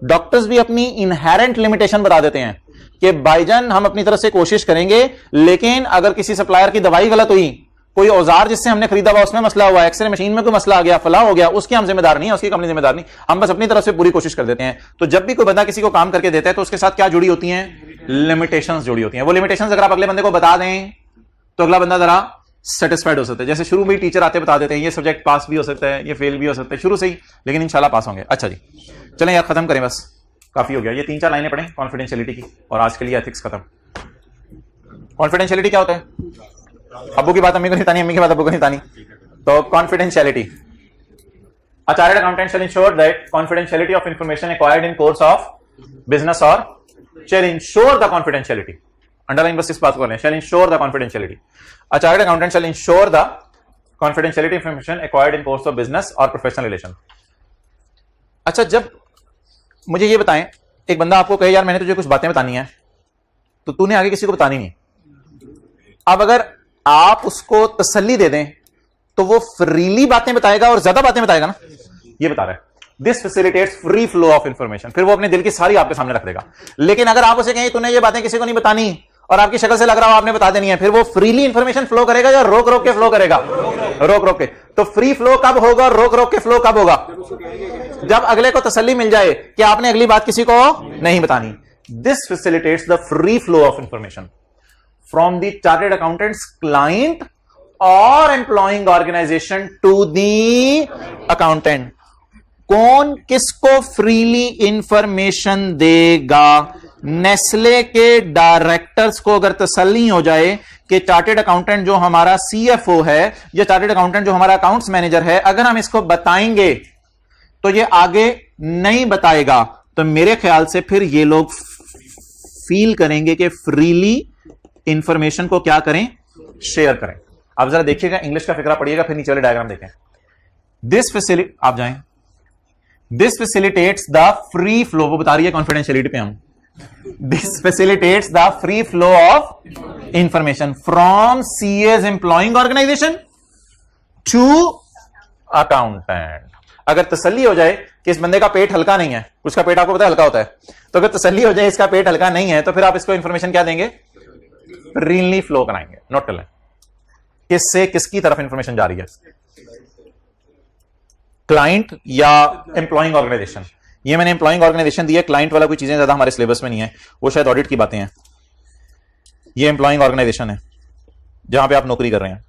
डॉक्टर्स भी अपनी इनहेरेंट लिमिटेशन बता देते हैं कि भाईजान हम अपनी तरफ से कोशिश करेंगे, लेकिन अगर किसी सप्लायर की दवाई गलत हुई, कोई औजार जिससे हमने खरीदा हुआ उसमें मसला हुआ, एक्सरे मशीन में कोई मसला आ गया, फला हो गया, उसके हम जिम्मेदार नहीं है, उसकी कंपनी जिम्मेदार नहीं, हम बस अपनी तरफ से पूरी कोशिश कर देते हैं। तो जब भी कोई बंदा किसी को काम करके देता है तो उसके साथ क्या जुड़ी होती हैं, लिमिटेशंस जुड़ी होती हैं। वो लिमिटेशंस अगर आप अगले बंदे को बता दें तो अगला बंदा जरा सेटिस्फाइड हो सकता है। जैसे शुरू में टीचर आते बता देते हैं ये सब्जेक्ट पास भी हो सकता है, ये फेल भी हो सकता है शुरू से ही, लेकिन इंशाल्लाह पास होंगे। अच्छा जी, चलें यार खत्म करें, बस काफी हो गया, ये 3-4 लाइनें पढ़ें कॉन्फिडेंशियलिटी की, और आज के लिए एथिक्स खत्म। कॉन्फिडेंशियलिटी क्या होता है, अब्बू की बात अम्मी को नहीं तानी, अम्मी की बात अब्बू को नहीं तानी, तो confidentiality, a chartered accountant shell ensure that confidentiality of information acquired in course of business और शैल इंश्योर द कॉन्फिडेंशियलिटी, अंडरलाइन बस इस बात को लें, shall ensure the confidentiality. A chartered accountant shall ensure the confidentiality information acquired in course of business or professional relation. अच्छा, जब मुझे ये बताएं, एक बंदा आपको कहे यार मैंने तुझे कुछ बातें बतानी है, तो तूने आगे किसी को बतानी नहीं। अब अगर आप उसको तसल्ली दे दें तो वो फ्रीली बातें बताएगा और ज्यादा बातें बताएगा ना, ये बता रहा है। This facilitates free flow of information. फिर वो अपने दिल की सारी आपके सामने रख देगा। लेकिन अगर आप उसे कहें तूने ये बातें किसी को नहीं बतानी और आपकी शक्ल से लग रहा हो आपने बता देनी है, फिर वो फ्रीली इंफॉर्मेशन फ्लो करेगा या रोक रोक के फ्लो करेगा? रोक रोक के। तो फ्री फ्लो कब होगा और रोक रोक के फ्लो कब होगा? जब अगले को तसल्ली मिल जाए कि आपने अगली बात किसी को नहीं बतानी। This facilitates the free flow of information from the chartered accountants client और employing organisation to the accountant. कौन किसको फ्रीली इंफॉर्मेशन देगा? नेस्ले के डायरेक्टर्स को अगर तसल्ली हो जाए कि चार्टर्ड अकाउंटेंट जो हमारा सीएफओ है या चार्टर्ड अकाउंटेंट जो हमारा अकाउंट्स मैनेजर है, अगर हम इसको बताएंगे तो ये आगे नहीं बताएगा, तो मेरे ख्याल से फिर ये लोग फील करेंगे कि फ्रीली इंफॉर्मेशन को क्या करें? शेयर करें। आप जरा देखिएगा, इंग्लिश का फिक्रा पढ़िएगा, फिर नीचे वाले डायग्राम देखें। दिस फैसिलिटी, आप जाएं, this facilitates the free flow, वो बता रही है कॉन्फिडेंशियलिटी पे हम। This facilitates the free flow of information from CA's employing organisation to accountant. अगर तसल्ली हो जाए कि इस बंदे का पेट हल्का नहीं है, उसका पेट आपको पता है हल्का होता है, तो अगर तसल्ली हो जाए इसका पेट हल्का नहीं है, तो फिर आप इसको इंफॉर्मेशन क्या देंगे? फ्रीली फ्लो कराएंगे। नोट कर लें, किससे किसकी तरफ इंफॉर्मेशन जा रही है, क्लाइंट या एम्प्लॉइंग ऑर्गेनाइजेशन। ये मैंने एम्प्लॉइंग ऑर्गेनाइजेशन दिया, क्लाइंट वाला कोई चीजें ज्यादा हमारे सिलेबस में नहीं है, वो शायद ऑडिट की बातें हैं। ये एम्प्लॉइंग ऑर्गेनाइजेशन है जहां पे आप नौकरी कर रहे हैं।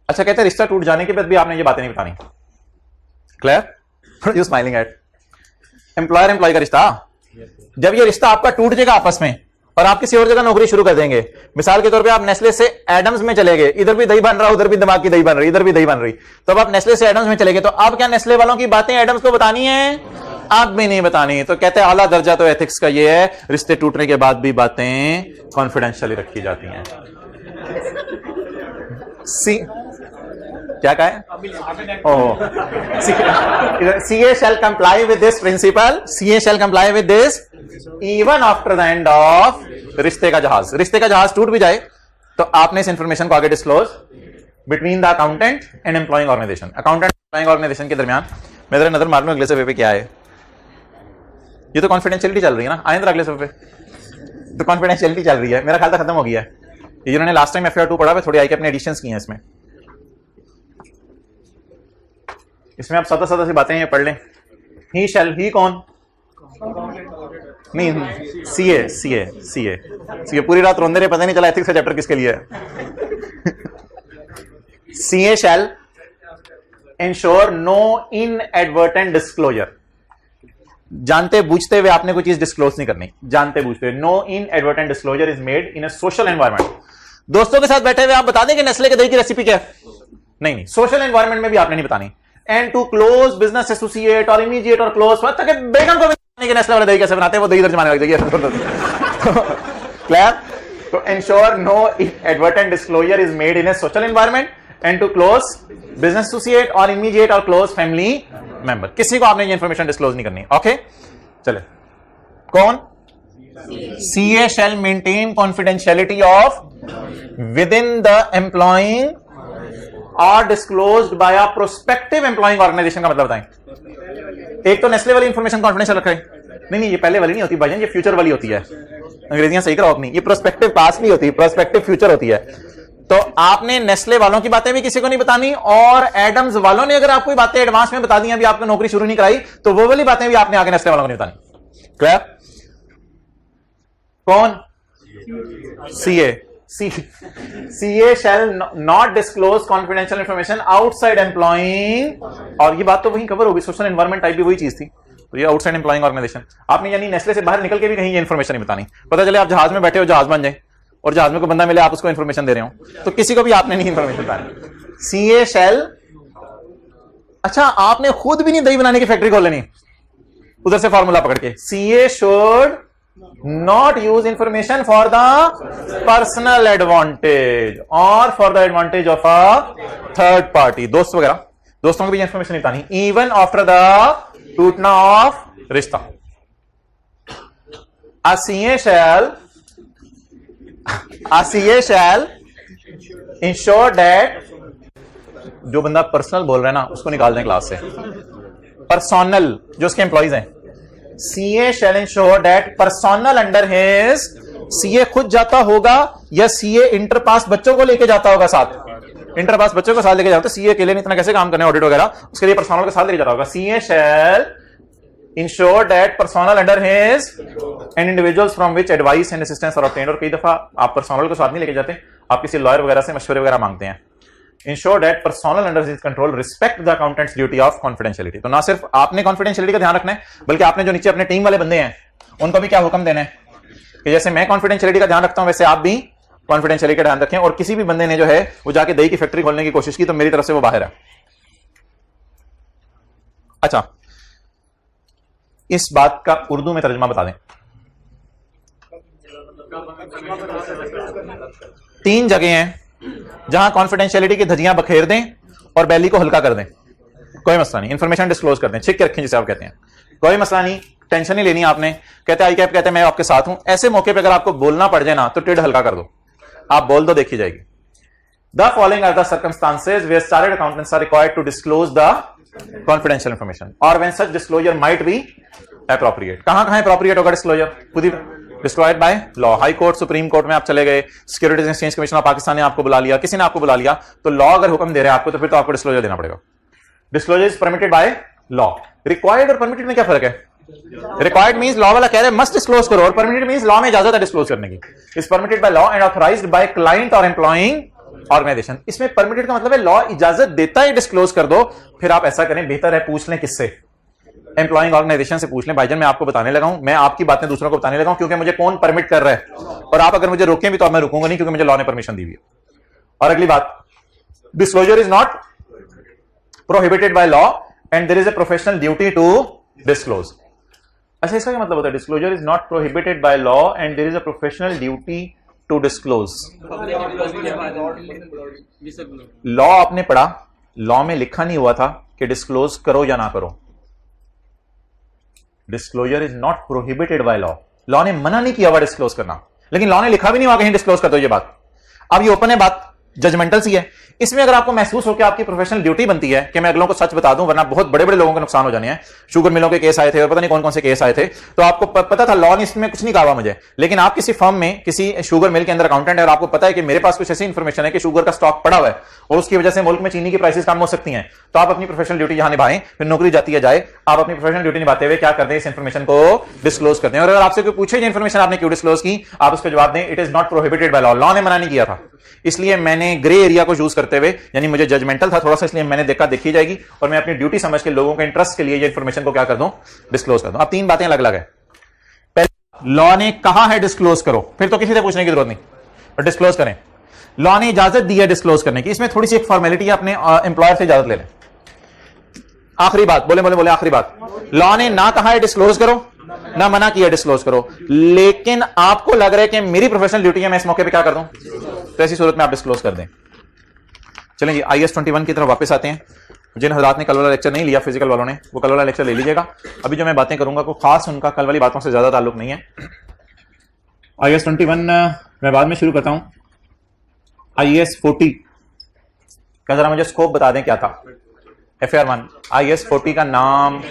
अच्छा, कहते हैं रिश्ता टूट जाने के बाद भी आपने ये बातें नहीं बतानी। Clear? You smiling at employer employ का रिश्ता, जब ये रिश्ता आपका टूट जाएगा आपस में और आप किसी और जगह नौकरी शुरू कर देंगे, मिसाल के तौर पे आप नेस्ले से एडम्स में चले गए, इधर भी दही बन रहा, उधर भी दिमाग की दही बन रही, इधर भी दही बन रही, तो अब आप नेस्ले से एडम्स में चले गए, तो अब क्या नेस्ले वालों की बातें एडम्स को बतानी है? आप भी नहीं बतानी। तो कहते हैं आला दर्जा तो एथिक्स का ये है, रिश्ते टूटने के बाद भी बातें कॉन्फिडेंशियली रखी जाती हैं। क्या कहा है? CA shell comply with this principal, CA shell comply with this even after the end of रिश्ते का जहाज। रिश्ते का जहाज टूट भी जाए तो आपने इस इंफॉर्मेशन को आगे disclose between the accountant and employing organisation. Accountant employing organisation के दरमियान मैं जरा नजर मार लूं अगले सफे पे क्या है। ये तो कॉन्फिडेंशियलिटी चल रही है ना, आए जरा अगले सफे पे। तो कॉन्फिडेंशियलिटी चल रही है, मेरा ख्याल था खत्म हो गया है। ये जिन्होंने लास्ट टाइम FAR 2 पढ़ा, थोड़ी आई के अपने एडिशंस किए हैं इसमें। इसमें आप सदा सदा सी बातें ये पढ़ लें। ही शैल, ही कौन? नहीं, सीए सीए सीए सीए। पूरी रात रोंदे रहे, पता नहीं चला एथिक्स का चैप्टर किसके लिए है। CA shall ensure no inadvertent disclosure. जानते बूझते हुए आपने कोई चीज डिस्क्लोज नहीं करनी, जानते बूझते हुए। No inadvertent disclosure is made in a social environment. दोस्तों के साथ बैठे हुए आप बता दें कि नेस्ले के दही की रेसिपी क्या है? नहीं, सोशल एनवायरनमेंट में भी आपने नहीं बतानी। And to close business associate और इमीडिएट और क्लोज, ताकि बेगम को भी नेस्ले वाले दही कैसे बनाते हैं, वो दही इधर जमाने लग जाएगी। क्लियर? तो ensure no inadvertent disclosure is made in a social environment and to close business associate और इमीडिएट और क्लोज फैमिली मेंबर। किसी को आपने ये इंफॉर्मेशन डिस्क्लोज नहीं करनी। ओके, चले। कौन? CA shall maintain confidentiality of within the employing or disclosed by a prospective employing organisation. का मतलब बताएं। एक तो नेस्ले वाली इंफॉर्मेशन कॉन्फिडेंशियल रख रहे हैं, नहीं ये पहले वाली नहीं होती भाईजान, ये फ्यूचर वाली होती है। अंग्रेजियां सही कराओ अपनी, ये प्रोस्पेक्टिव पास्ट नहीं होती, प्रोस्पेक्टिव फ्यूचर होती है। तो आपने नेस्ले वालों की बातें भी किसी को नहीं बतानी, और एडम्स वालों ने अगर आपको बातें एडवांस में बता दी, अभी आपको नौकरी शुरू नहीं कराई, तो वो वाली बातें भी आपने आगे नेस्ले वालों को नहीं बतानी। क्लियर? कौन? CA. CA shall not disclose confidential information outside employing. और ये बात तो वहीं कवर होगी, सोशल एनवायरमेंट टाइप भी वही चीज थी। तो ये आउटसाइड एम्प्लॉइंग ऑर्गेनाइजेशन आपने यानी नेस्ले से बाहर निकल के भी कहीं ये इंफॉर्मेशन नहीं बतानी। पता चले आप जहाज में बैठे हो, जहाज बन जाए और जहाज में कोई बंदा मिले, आप उसको इंफॉर्मेशन दे रहे हो, तो किसी को भी आपने नहीं इंफॉर्मेशन बतानी। सीए शैल, अच्छा आपने खुद भी नहीं दही बनाने की फैक्ट्री खोल लेनी उधर से फॉर्मूला पकड़ के। CA should not use information for the personal advantage or for the advantage of a third party, दोस्त वगैरह, दोस्तों को भी इंफॉर्मेशन नहीं बतानी, इवन आफ्टर द टूटना ऑफ रिश्ता। A CA shall ensure that, जो बंदा पर्सनल बोल रहा है ना उसको निकाल दें क्लास से, पर्सनल जो उसके एम्प्लॉइज हैं, CA shall ensure that personal under his, CA खुद जाता होगा या CA इंटरपास बच्चों को लेके जाता होगा साथ, इंटरपास बच्चों को साथ लेके जाता है, CA अकेले नहीं इतना कैसे काम करने ऑडिट वगैरह, उसके लिए पर्सनल के साथ लेके जाता होगा। CA shall ensure that personnel under his and individuals from which advice and assistance are obtained, और कई दफा आप पर्सनल को साथ नहीं लेके जाते, आप किसी लॉयर वगैरह से मशवरे वगैरह मांगते हैं। Ensure that personnel under his control respect the accountant's duty of confidentiality, तो ना सिर्फ आपने कॉन्फिडेंशियलिटी का ध्यान रखना है बल्कि आपने जो नीचे अपने टीम वाले बंदे हैं उनको भी क्या हुक्म देना है कि जैसे मैं कॉन्फिडेंशियलिटी का ध्यान रखता हूं वैसे आप भी कॉन्फिडेंशियलिटी का ध्यान रखें, और किसी भी बंदे ने जो है वो जाके दही की फैक्ट्री खोलने की कोशिश की तो मेरी तरफ से वो बाहर है। अच्छा, इस बात का उर्दू में तर्जुमा बता दें। 3 जगह हैं जहां कॉन्फिडेंशियलिटी की धज्जियां बखेर दें और बैली को हल्का कर दें, कोई मसला नहीं, इंफॉर्मेशन डिस्क्लोज कर दें, छिप के रखें जिसे आप कहते हैं, कोई मसला नहीं, टेंशन नहीं लेनी आपने। कहते आई कैप कहते हैं मैं आपके साथ हूं, ऐसे मौके पे अगर आपको बोलना पड़ जाए ना तो टिड हल्का कर दो, आप बोल दो, देखी जाएगी। The following are the circumstances where chartered accountants are required to disclose the confidential information or when such disclosure might be appropriate. कहां एप्रोप्रिएट होगा डिस्क्लोजर? खुद ही disclosed by law. High court, supreme court में आप चले गए, securities exchange commission of Pakistan ने आपको बुला लिया, किसी ने आपको बुला लिया, तो लॉ अगर हुक्म दे रहे हैं आपको तो फिर तो आपको डिस्क्लोजर देना पड़ेगा। Disclosure is permitted by law. Required और परमिटेड में क्या फर्क है? रिक्वायर्ड मींस लॉ वाला कह रहे हैं मस्ट डिस्क्लोज करो, और परमिटेड मींस लॉ में इजाजत है डिस्क्लोज करने की। Is permitted by law and authorised by client और एम्प्लॉइंग ऑर्गेनाइजेशन। इसमें परमिटेड का मतलब है लॉ इजाजत देता है डिस्क्लोज कर दो, फिर आप ऐसा करें, बेहतर है पूछ लें किससे? एम्प्लॉइंग ऑर्गेनाइजेशन से पूछ लें। भाईजान मैं आपको बताने लगा हूं, मैं आपकी बातें दूसरों को बताने लगा हूं क्योंकि मुझे कौन परमिट कर रहा है, और आप अगर मुझे रोकें भी तो मैं रुकूंगा नहीं क्योंकि मुझे लॉ ने परमिशन दी हुई है। और अगली बात, disclosure is not prohibited by law and there is a professional duty to disclose. अच्छा, इसका क्या मतलब होता है? Disclosure is not prohibited by law and there is a professional duty to disclose. Law आपने पढ़ा, लॉ में लिखा नहीं हुआ था कि डिस्क्लोज करो या ना करो। Disclosure is not prohibited by law, law ने मना नहीं किया हुआ डिस्क्लोज करना, लेकिन लॉ ने लिखा भी नहीं हुआ कहीं डिस्क्लोज कर दो ये बात। अब ये ओपन है बात, जजमेंटल सी है। इसमें अगर आपको महसूस हो कि आपकी प्रोफेशनल ड्यूटी बनती है कि मैं अगलों को सच बता दूं वरना बहुत बड़े बड़े लोगों को नुकसान हो जाने हैं, शुगर मिलों के केस आए थे और पता नहीं कौन कौन से केस आए थे, तो आपको पता था लॉ ने इसमें कुछ नहीं कहा मुझे, लेकिन आप किसी फर्म में किसी शुगर मिल के अंदर अकाउंटेंट है और आपको पता है कि मेरे पास कुछ ऐसी इंफॉर्मेशन है कि शुगर का स्टॉक पड़ा हुआ है और उसकी वजह से मुल्क में चीनी की प्राइसेस कम हो सकती हैं, तो आप अपनी प्रोफेशनल ड्यूटी यहां निभाएं, फिर नौकरी जाती है जाए, आप अपनी प्रोफेशनल ड्यूटी निभाते हुए क्या करते हैं? इस इंफॉर्मेशन को डिस्क्लोज करते हैं। और अगर आपसे कोई पूछे ये इंफॉर्मेशन आपने क्यों डिस्क्लोज की, आप उसका जवाब दें it is not prohibited by law, law ने मना नहीं किया था। इसलिए मैंने ग्रे एरिया को यूज करते हुए, यानी मुझे जजमेंटल था थोड़ा सा, इसलिए मैंने देखा देखी जाएगी और मैं अपनी ड्यूटी समझ के लोगों के इंटरेस्ट के लिए ये इंफॉर्मेशन को क्या कर दूं? डिस्क्लोज कर दूं। अब 3 बातें अलग अलग है। पहले, लॉ ने कहा है डिस्क्लोज करो, फिर तो किसी से पूछने की जरूरत नहीं, और डिस्क्लोज करें। लॉ ने इजाजत दी है डिस्क्लोज करने की, इसमें थोड़ी सी एक फॉर्मेलिटी है, अपने एम्प्लॉयर से इजाजत ले लें। आखिरी बात, बोले आखिरी बात, लॉ ने ना कहा है डिस्क्लोज करो, ना मना किया डिस्क्लोज करो, लेकिन आपको लग रहा है कि मेरी प्रोफेशनल ड्यूटी है, मैं इस मौके पे क्या कर दूं, तो ऐसी सूरत में आप डिस्क्लोज कर दें। चलें जी, IAS 21 की तरफ वापस आते हैं। जिन हजरात ने कल वाला लेक्चर नहीं लिया फिजिकल वालों ने, वो कल वाला लेक्चर ले लीजिएगा। अभी जो मैं बातें करूंगा को खास उनका कल वाली बातों से ज्यादा ताल्लुक नहीं है। IAS 21 मैं बाद में शुरू करता हूं। IAS 40 का जरा मुझे स्कोप बता दें क्या था। FAR 1 IAS 40 का नाम,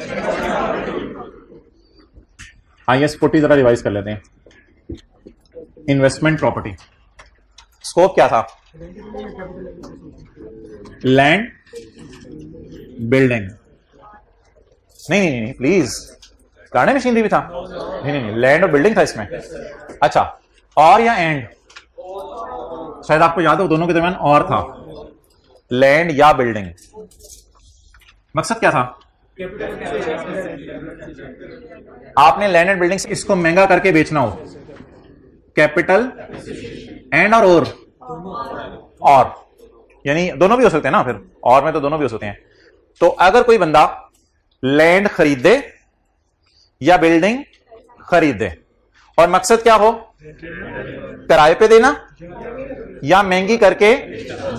IAS 40 जरा रिवाइज कर लेते हैं। इन्वेस्टमेंट प्रॉपर्टी, स्कोप क्या था? लैंड बिल्डिंग, नहीं प्लीज, गाड़ी मशीनरी भी था, नहीं लैंड और बिल्डिंग था इसमें। अच्छा, और या एंड, शायद आपको याद हो दोनों के दरमियान और था, लैंड या बिल्डिंग। मकसद क्या था? आपने लैंड एंड बिल्डिंग इसको महंगा करके बेचना हो, कैपिटल एंड और यानी दोनों भी हो सकते हैं ना, फिर और में तो दोनों भी हो सकते हैं। तो अगर कोई बंदा लैंड खरीदे या बिल्डिंग खरीदे और मकसद क्या हो, किराए पे देना या महंगी करके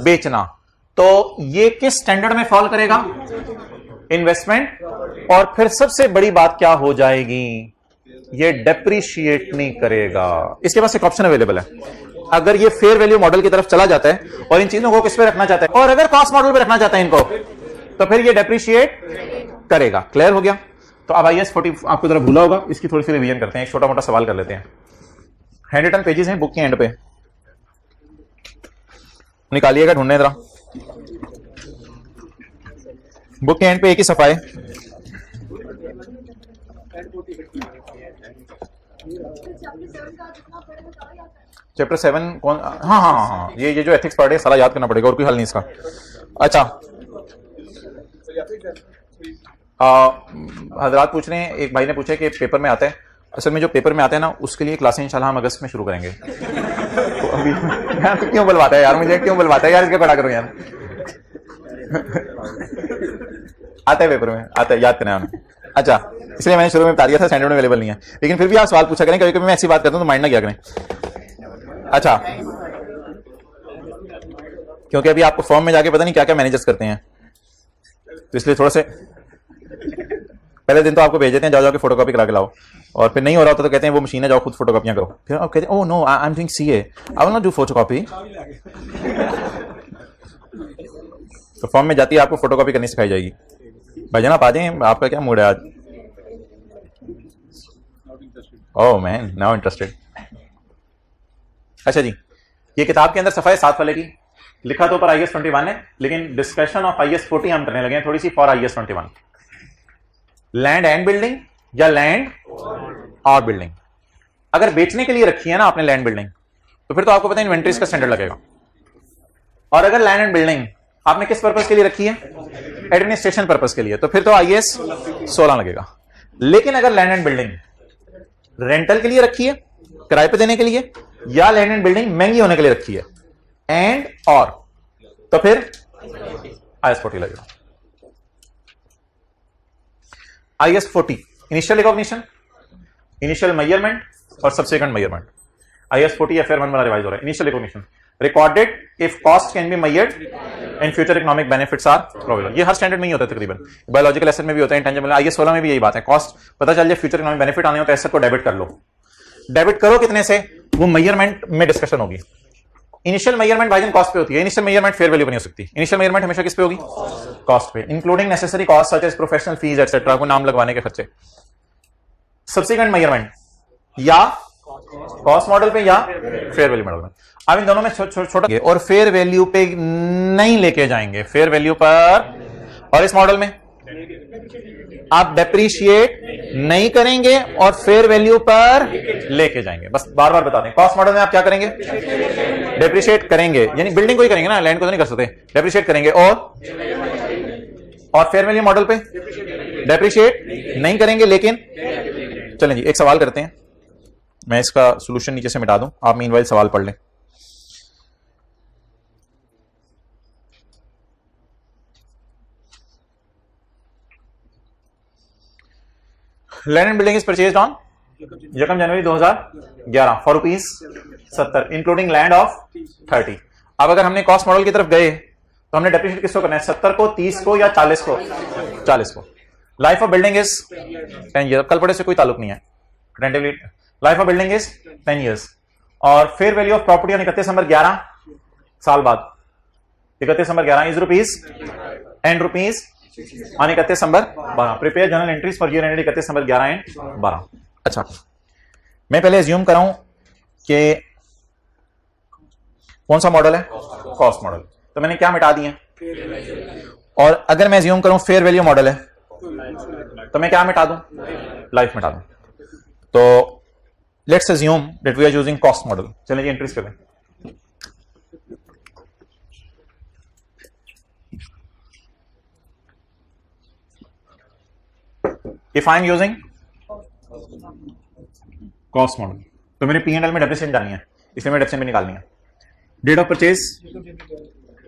बेचना। तो ये किस स्टैंडर्ड में फॉल करेगा, इन्वेस्टमेंट। और फिर सबसे बड़ी बात क्या हो जाएगी, ये डेप्रीशिएट नहीं करेगा। इसके पास एक ऑप्शन अवेलेबल है, अगर ये फेयर वैल्यू मॉडल की तरफ चला जाता है और इन चीजों को किस पे रखना चाहता है, और अगर कॉस्ट मॉडल पे रखना चाहता है इनको, तो फिर ये डेप्रीशिएट करेगा। क्लियर हो गया। तो अब IAS 40 आपको जरा भूला होगा, इसकी थोड़ी सी रिवीजन करते हैं, एक छोटा मोटा सवाल कर लेते हैं। हैंड रिटन पेजेस हैं बुक के एंड पे, निकालिएगा, ढूंढने जरा। बुक के एंड पे एक ही सफा है, चैप्टर 7 कौन, हाँ हाँ हाँ हाँ, ये जो एथिक्स पार्ट है सारा याद करना पड़ेगा, और कोई हल नहीं इसका। अच्छा, हजरात पूछ रहे हैं, एक भाई ने पूछा कि पेपर में आता है, असल में जो पेपर में आता है ना उसके लिए क्लासें इंशाल्लाह हम अगस्त में शुरू करेंगे। तो अभी यार क्यों बुलवाता है यार, मुझे क्यों बुलवाता है यार, इसके खड़ा करो यार। आता है पेपर में, आता है, याद करना है। अच्छा, इसलिए मैंने शुरू में बता दिया था स्टैंडर्ड में अवेलेबल नहीं है, लेकिन फिर भी आप सवाल पूछा करें, कभी कभी मैं ऐसी बात करता हूं तो माइंड ना किया करें। अच्छा, क्योंकि अभी आपको फॉर्म में जाके पता नहीं क्या क्या मैनेजर्स करते हैं, तो इसलिए थोड़ा से पहले दिन तो आपको भेज देते हैं, जाओ जाके फोटोकॉपी करा के लाओ, और फिर नहीं हो रहा होता तो कहते हैं वो मशीन है, जाओ खुद फोटोकॉपियां करो। फिर आप कहते हैं oh no I am doing CA, I will not do photocopy. तो फॉर्म में जाती है आपको फोटोकॉपी करनी सिखाई जाएगी। भाईजान आप आ जाएं, आपका क्या मूड है आज? Oh man, now interested. अच्छा जी, ये किताब के अंदर सफा है 7 वाले की, लिखा तो पर IAS 21 है, लेकिन डिस्कशन ऑफ IAS 40 हम करने लगे हैं थोड़ी सी for IAS 21। Land and building या लैंड और बिल्डिंग, अगर बेचने के लिए रखी है ना आपने लैंड बिल्डिंग, तो फिर तो आपको पता है इन्वेंट्रीज का स्टैंडर्ड लगेगा। और अगर लैंड एंड बिल्डिंग आपने किस पर्पस के लिए रखी है, एडमिनिस्ट्रेशन पर्पस के लिए, तो फिर तो IAS 16 लगेगा। लेकिन अगर लैंड एंड बिल्डिंग रेंटल के लिए रखी है, किराए पे देने के लिए, या लैंड एंड बिल्डिंग महंगी होने के लिए रखी है, एंड और, तो फिर IAS 40 लगेगा। IAS 40 initial recognition, initial measurement और सब्सिक्वेंट मेजरमेंट। IAS 40 FR 1 वाला रिवाइज हो रहा है। Initial recognition, recorded if cost can be measured and future economic benefits are probable. ये हर स्टैंडर्ड में ही होता है तकरीबन, बायोलॉजिकल एसेट में भी होता है, इंटेंजिबल। IAS 16 में भी यही बात है, कॉस्ट पता चल जाए, फ्यूचर इकोनॉमिक बेनिफिट आने हो तो एसेट को डेबिट कर लो। डेबिट करो कितने से, वो मेजरमेंट में डिस्कशन होगी। इनिशियल मेजरमेंट भाईजान कॉस्ट पे होती है, इनिशियल मेजरमेंट फेयर वैल्यू नहीं हो सकती। इनिशियल मेजरमेंट हमेशा किस पे होगी, कॉस्ट पे, including necessary cost such as professional fees etcetera, को नाम लगवाने के खर्चे। सब्सिक्वेंट मेजरमेंट या कॉस्ट मॉडल पे या फेयर वैल्यू मॉडल में। अब इन दोनों में छोटा और फेयर वैल्यू पे नहीं लेके जाएंगे, फेयर वैल्यू पर। और इस मॉडल में आप डेप्रीशिएट नहीं करेंगे और फेयर वैल्यू पर लेके जाएंगे। बस बार बार बता दें, कॉस्ट मॉडल में आप क्या करेंगे, डेप्रीशिएट करेंगे, यानी बिल्डिंग को ही करेंगे ना, लैंड को तो नहीं कर सकते, डेप्रीशिएट करेंगे। और फेयर वैल्यू मॉडल पे डेप्रीशिएट नहीं करेंगे। लेकिन चलें जी, एक सवाल करते हैं, मैं इसका सॉल्यूशन नीचे से मिटा दूं, आप मीनवाइल सवाल पढ़ लें। Land and building is purchased on 1 January 2011 for ₹70 including land of 30। अब अगर हमने कॉस्ट मॉडल की तरफ गए तो हमने डेप्रिशिएट किसको करना है, 70 को, 30 को या 40 को, 40 को। Life of building is 10 year, कल पढ़े से कोई ताल्लुक नहीं है, life of building is 10 years. और fair value of property on 31 December 11 साल बाद, 31 December 11 is ₹10 and rupees on 31 December 12। Prepare journal entries for year end 31 December 11 and 12। अच्छा, मैं पहले एज्यूम कराऊं कि कौन सा मॉडल है, कॉस्ट मॉडल, तो मैंने क्या मिटा दिए। और अगर मैं एज्यूम करूं फेयर वैल्यू मॉडल है तो मैं क्या मिटा दूं, लाइफ मिटा दूं। तो let's assume that we are using cost model. चलिए जी एंट्रीज करें। If I am using cost model तो मेरे P&L में डेप्रिसिएशन डालनी है, इसलिए मैं डेप्रिसिएशन भी निकालनी है। डेट ऑफ परचेज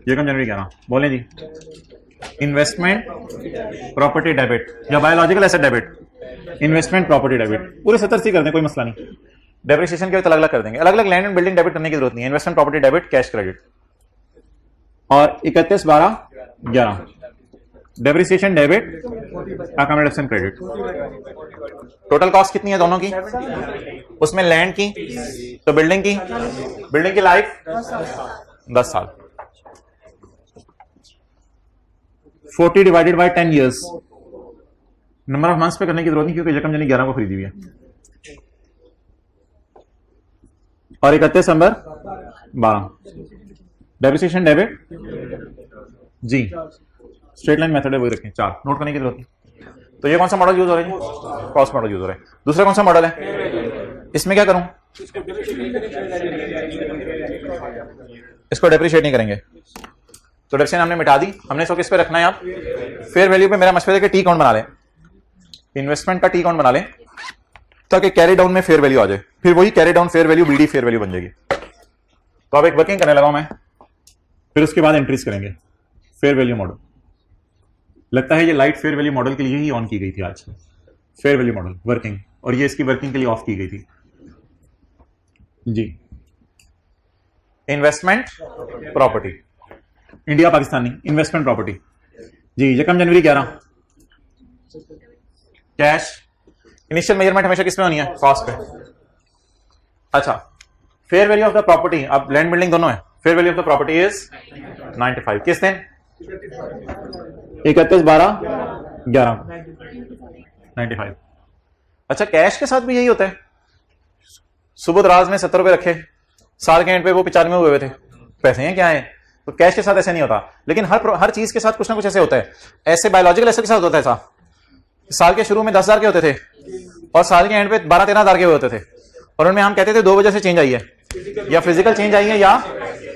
1 जनवरी 11, बोलें जी। इन्वेस्टमेंट प्रॉपर्टी डेबिट या biological asset debit, investment property debit, पूरे 70 से कर दें, कोई मसला नहीं। डेप्रिसिएशन के वक्त अलग अलग कर देंगे, अलग अलग लैंड एंड बिल्डिंग डेबिट करने की जरूरत नहीं है। Investment property debit, cash credit. और 31/12/11 depreciation debit, accommodation credit. Total cost कितनी है दोनों की? उसमें लैंड की, तो बिल्डिंग की लाइफ 10 साल। 40 divided by 10 years. Number of months पे करने की जरूरत नहीं क्योंकि यकम जनवरी 11 को खरीदी हुई है। और 31/12 डेप्रिसिएशन डेबिट जी, स्ट्रेट लाइन मेथड है वही रखें, 4 नोट करने की जरूरत नहीं। तो ये कौन सा मॉडल यूज हो रहा है? कॉस्ट मॉडल यूज हो रहा है। दूसरा कौन सा मॉडल है? इसमें क्या करूं? इसको डेप्रिशिएट नहीं करेंगे, तो डेप्रिसिएशन हमने मिटा दी। हमने इसको किस पे रखना है? आप फेयर वैल्यू पे। मेरा मशवरा है कि टी काउंट बना लें, इन्वेस्टमेंट का टी काउंट बना लें ताकि कैरी डाउन में फेयर वैल्यू आ जाए, फिर वही carry down fair value BD fair value बन जाएगी। तो अब एक वर्किंग करने लगा हूं मैं, फिर उसके बाद एंट्रीज करेंगे। फेयर वैल्यू मॉडल, लगता है ये लाइट फेयर वैल्यू मॉडल के लिए ही ऑन की गई थी आज। फेयर वैल्यू मॉडल वर्किंग, और ये इसकी वर्किंग के लिए ऑफ की गई थी जी। Investment property, India Pakistani investment property जी। यकम जनवरी 11 कैश। इनिशियल मेजरमेंट हमेशा किस में होनी है? कॉस्ट पे। अच्छा, fair value of the property, अब लैंड बिल्डिंग दोनों है। Fair value of the property is 95। किस दिन? 31/12/11 95। अच्छा, कैश के साथ भी यही होता है। सुबह राज में 70 रुपए रखे, साल के एंड पे वो 95 हुए थे। पैसे हैं क्या है? तो कैश के साथ ऐसे नहीं होता, लेकिन हर चीज के साथ कुछ ना कुछ ऐसे होता है। ऐसे बायोलॉजिकल एसेट के साथ होता है ऐसा, साल के शुरू में 10,000 के होते थे और साल के एंड पे 12-13,000 के होते थे, और उनमें हम कहते थे 2 वजह से चेंज आई है, या फिजिकल चेंज आई है या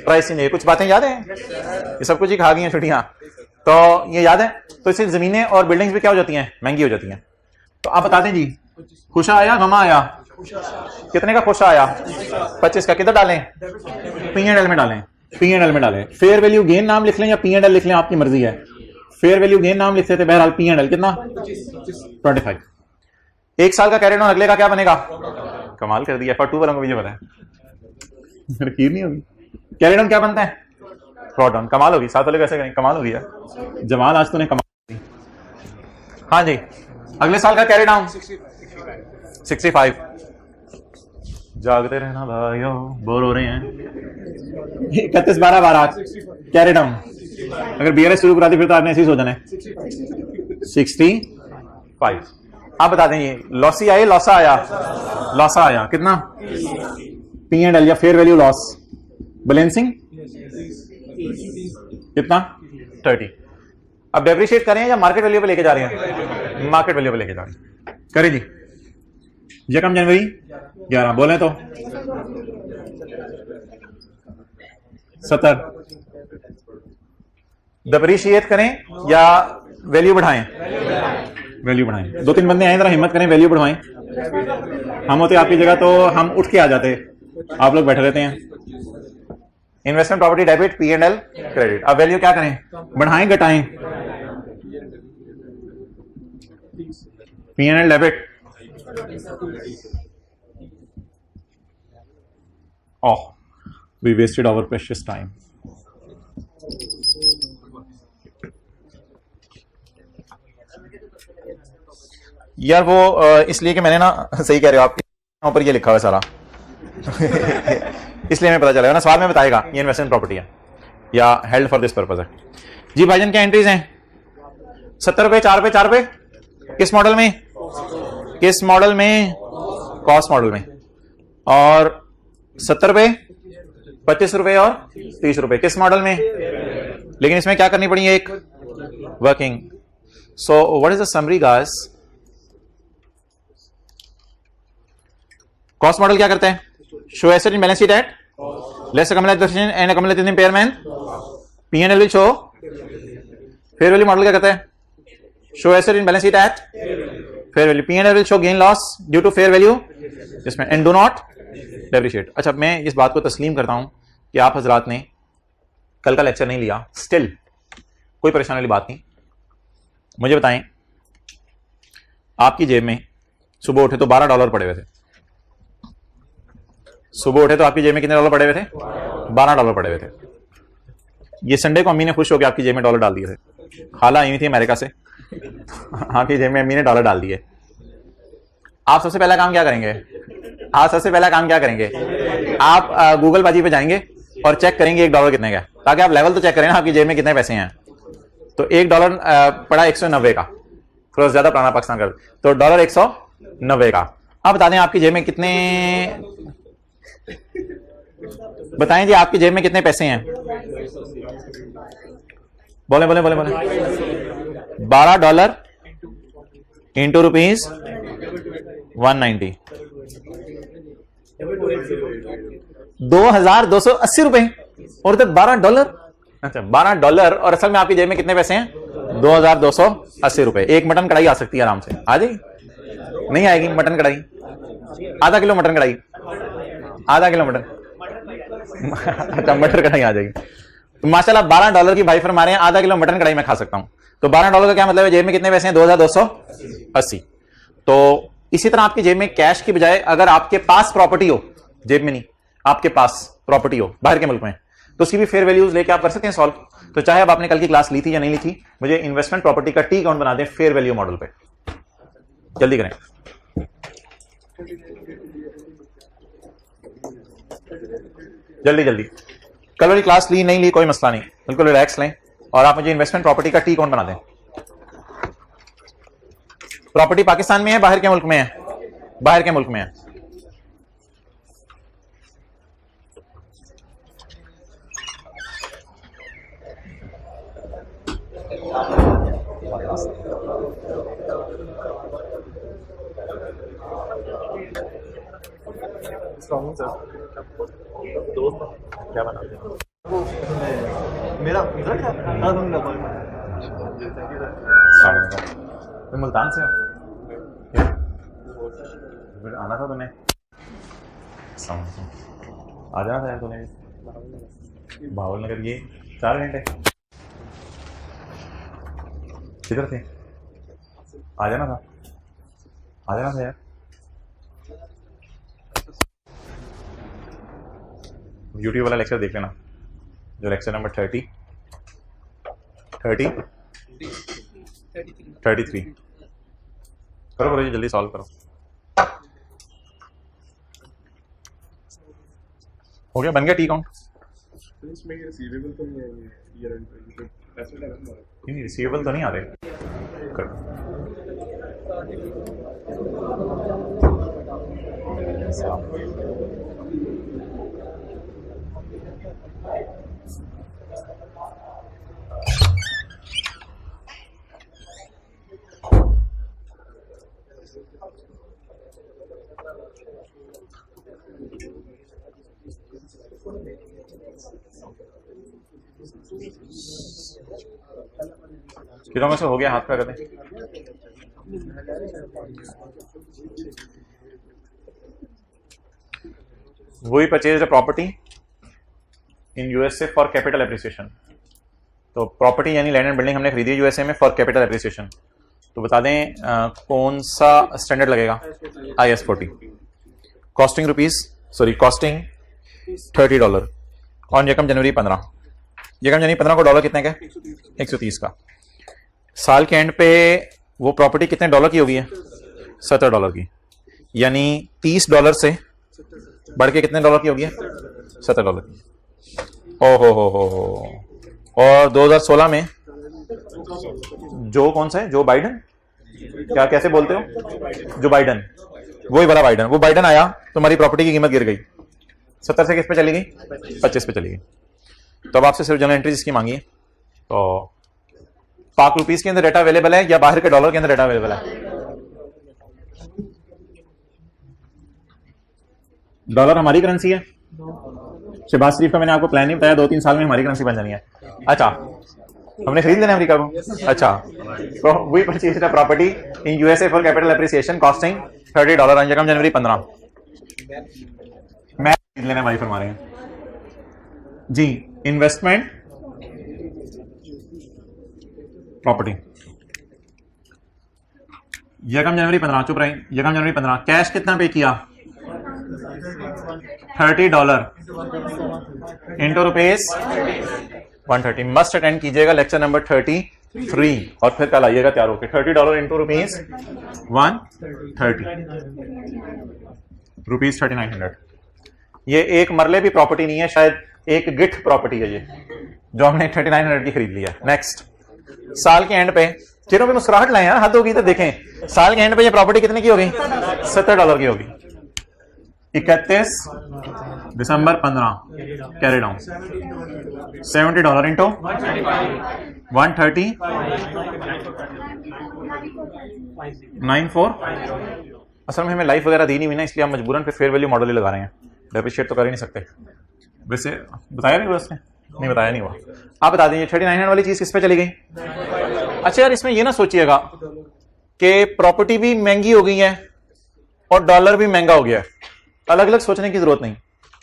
प्राइस चेंज आई है। कुछ बातें याद है? ये सब कुछ ही खा गई हैं छुट्टियां, तो ये याद है। तो इससे जमीनें और बिल्डिंग्स भी क्या हो जाती हैं? महंगी हो जाती हैं। तो आप बता दें जी, खुशा आया गमा आया? कितने का खुशा आया? 25 का। किधर डालें? P&L में डालें, P&L में डालें। फेयर वैल्यू गेन नाम लिख लें या P&L लिख लें, आपकी मर्जी है। फेयर वैल्यू गेन नाम लिखते थे, बहरहाल P&L कितना? 25। एक साल का कैरी डाउन, अगले का क्या बनेगा? कमाल कर दिया, F2 वालों को मुझे पता है। खीर नहीं होगी। कैरी डाउन क्या बनता है? Fraud down. कमाल होगी, साथ वाले कैसे करेंगे? कमाल होगी यार जमाल, आज तूने कमाल। हाँ जी, अगले साल का कैरी डाउन 65। जागते रहना भाइयों, बोर हो रहे हैं। 31/12/12 कैरी डाउन। अगर BRS शुरू करा दी फिर तो आपने ऐसे ही सो जाना है। 65। आप बता दें, ये लॉसी आया लॉसा आया? लॉसा आया। कितना? P&L या फेयर वैल्यू लॉस बैलेंसिंग कितना? 30। अब डेप्रिशिएट करें या मार्केट वैल्यू पे लेके जा रहे हैं? मार्केट वैल्यू पे लेके जा रहे हैं। करें जी। यकम जनवरी 11 बोले तो 70। डेप्रिशिएट करें या वैल्यू बढ़ाएं? वैल्यू बढ़ाएं। 2-3 बंदे आए, जरा हिम्मत करें, वैल्यू बढ़ाएं। हम होते आपकी जगह तो हम उठ के आ जाते, आप लोग बैठे रहते हैं। Investment property debit, P&L credit. अब वैल्यू क्या करें? बढ़ाएं घटाएं? P&L debit. Oh, we wasted our precious time. यार वो इसलिए कि मैंने ना, सही कह रहे हो आप, वहां पर ये लिखा हुआ है सारा इसलिए मैं पता चला ना, सवाल में बताएगा ये इन्वेस्टमेंट प्रॉपर्टी है या हेल्ड फॉर दिस पर्पज है जी। भाईजान क्या एंट्रीज हैं? 70 रुपए, 4 रुपए, 4 रुपए। किस मॉडल में? किस मॉडल में? कॉस्ट मॉडल में। और 70 रुपए, 25 रुपए और 30 रुपए किस मॉडल में? लेकिन इसमें क्या करनी पड़ी? एक working. So what is the summary guys? Cost model क्या करता है? Show asset in balance sheet at less accumulated and accumulated impairment, P&L will show। Fair value model क्या करता है? Show asset in balance sheet at fair value, P&L will show gain loss due to fair value इसमें, and do not depreciate. अच्छा, मैं इस बात को तस्लीम करता हूं कि आप हजरात ने कल का लेक्चर नहीं लिया, स्टिल कोई परेशानी वाली बात नहीं। मुझे बताएं, आपकी जेब में सुबह उठे तो $12 पड़े हुए थे, सुबह उठे तो आपकी जेब में कितने डॉलर पड़े हुए थे? $12 पड़े हुए थे। ये संडे को अम्मी ने खुश होकर आपकी जेब में डॉलर डाल दिए थे। खाला आई हुई थी अमेरिका से, आपकी जेब में अम्मी ने डॉलर डाल दिए। आप सबसे पहला काम क्या करेंगे? आप गूगल बाजी पे जाएंगे और चेक करेंगे $1 कितने का, ताकि आप लेवल तो चेक करें ना आपकी जेब में कितने पैसे हैं। तो $1 पड़ा 190 का, थोड़ा ज्यादा पुराना पाकिस्तान का, तो $190 का। आप बता दें आपकी जेब में कितने, बताएं जी आपकी जेब में कितने पैसे हैं? बोले $12 इंटू रुपीज 190, $2280 और इधर $12। अच्छा $12 और असल में आपकी जेब में कितने पैसे हैं? $2280। एक मटन कढ़ाई आ सकती है आराम से, आ जाएगी? नहीं आएगी मटन कढ़ाई? आधा किलो मटन कढ़ाई, आधा किलो मटन अच्छा मटर कढ़ाई आ जाएगी। तो माशाल्लाह $12 की भाई फरमा रहे हैं, आधा किलो मटन कढ़ाई में खा सकता हूं। तो $12 का क्या मतलब है? जेब में कितने पैसे हैं? 2280। तो इसी तरह आपकी जेब में कैश की बजाय अगर आपके पास प्रॉपर्टी हो, जेब में नहीं, आपके पास प्रॉपर्टी हो बाहर के मुल्क में, तो उसकी भी फेयर वैल्यूज लेके आप कर सकते हैं सॉल्व। तो चाहे अब आपने कल की क्लास ली थी या नहीं ली थी, मुझे इन्वेस्टमेंट प्रॉपर्टी का टी अकाउंट बना दें फेयर वैल्यू मॉडल पे, जल्दी करें। जल्दी कल वाली क्लास ली नहीं ली कोई मसला नहीं, बिल्कुल रिलैक्स लें और आप मुझे इन्वेस्टमेंट प्रॉपर्टी का टी अकाउंट बना दें। प्रॉपर्टी पाकिस्तान में है बाहर के मुल्क में है? बाहर के मुल्क में है। क्या बना मेरा रिजल्ट है मुल्तान से फिर आना था तुम्हें, आ जाना था यार तुम्हें। भावल नगर ये 4 घंटे किधर थे? आ जाना था यार। यूट्यूब वाला लेक्चर देख लेना, जो लेक्चर नंबर 33 करो जल्दी सॉल्व करो। हो गया, बन गया टी अकाउंट। इसमें रिसीवेबल तो नहीं है, ईयर एंड पैसे लगा नहीं, रिसीवेबल तो नहीं आ रहे। कितनों में से हो गया? हाथ पे करते हैं। वही purchase property in USA for capital appreciation. तो प्रॉपर्टी यानी लैंड एंड बिल्डिंग हमने खरीदी है यूएसए में फॉर कैपिटल एप्रिसिएशन। तो बता दें कौन सा स्टैंडर्ड लगेगा? IS 40। कॉस्टिंग $30 ऑन यकम जनवरी 15। यकम जनवरी 15 को डॉलर कितने का? 130 का। साल के एंड पे वो प्रॉपर्टी कितने डॉलर की होगी? $70 की। यानी $30 से बढ़ के कितने डॉलर की होगी? $70 की। हो। और 2016 में जो कौन सा है? जो बाइडन, क्या कैसे बोलते हो? जो बाइडन, वही वाला बाइडन, वो बाइडन आया तो हमारी प्रॉपर्टी की कीमत गिर गई 70 से किस पे चली गई? 25 पे चली गई। तो अब आपसे सिर्फ जनरल एंट्री जिसकी मांगी है, तो पाक रुपीस के अंदर डेटा अवेलेबल है या बाहर के डॉलर के अंदर डेटा अवेलेबल है? डॉलर हमारी करेंसी है। शहबाज शरीफ का मैंने आपको प्लान नहीं बताया, 2-3 साल में हमारी करेंसी बन जानी है। अच्छा, हमने खरीद लेना अमेरिका को। अच्छा, तो we purchase the property in USA for capital appreciation costing $30 on यकम जनवरी 15। मैं खरीद लेना भाई फरमा रहे हैं जी। इन्वेस्टमेंट प्रॉपर्टी यकम जनवरी 15, चुप रहे। यकम जनवरी 15 कैश कितना पे किया? $30 इंटू रुपीज 130। मस्ट अटेंड कीजिएगा लेक्चर नंबर 33 और फिर कल आइएगा तैयार होकर। $30 इंटू रुपीज 130 रुपीज 3900। ये एक मरले भी प्रॉपर्टी नहीं है, शायद एक गिफ्ट प्रॉपर्टी है ये जो हमने 3900 की खरीद लिया। नेक्स्ट, साल के एंड पे चेहरों पे मुस्कुराहट लाए यार, हद होगी तो देखें। साल के एंड पे ये प्रॉपर्टी कितने की होगी? $70 की होगी। 31 दिसंबर 15 कैरी डाउन $70 इंटू 130 94। असल में हमें लाइफ वगैरह दी नहीं हुई ना, इसलिए हम मजबूरन पे फेयर वैल्यू मॉडल ही लगा रहे हैं, डेप्रिशिएट तो कर ही नहीं सकते। वैसे बताया नहीं उसने? नहीं बताया नहीं हुआ। आप बता दीजिए 3900 वाली चीज किस पे चली गई? अच्छा यार, इसमें ये ना सोचिएगा कि प्रॉपर्टी भी महंगी हो गई है और डॉलर भी महंगा हो गया है। अलग अलग सोचने की जरूरत नहीं।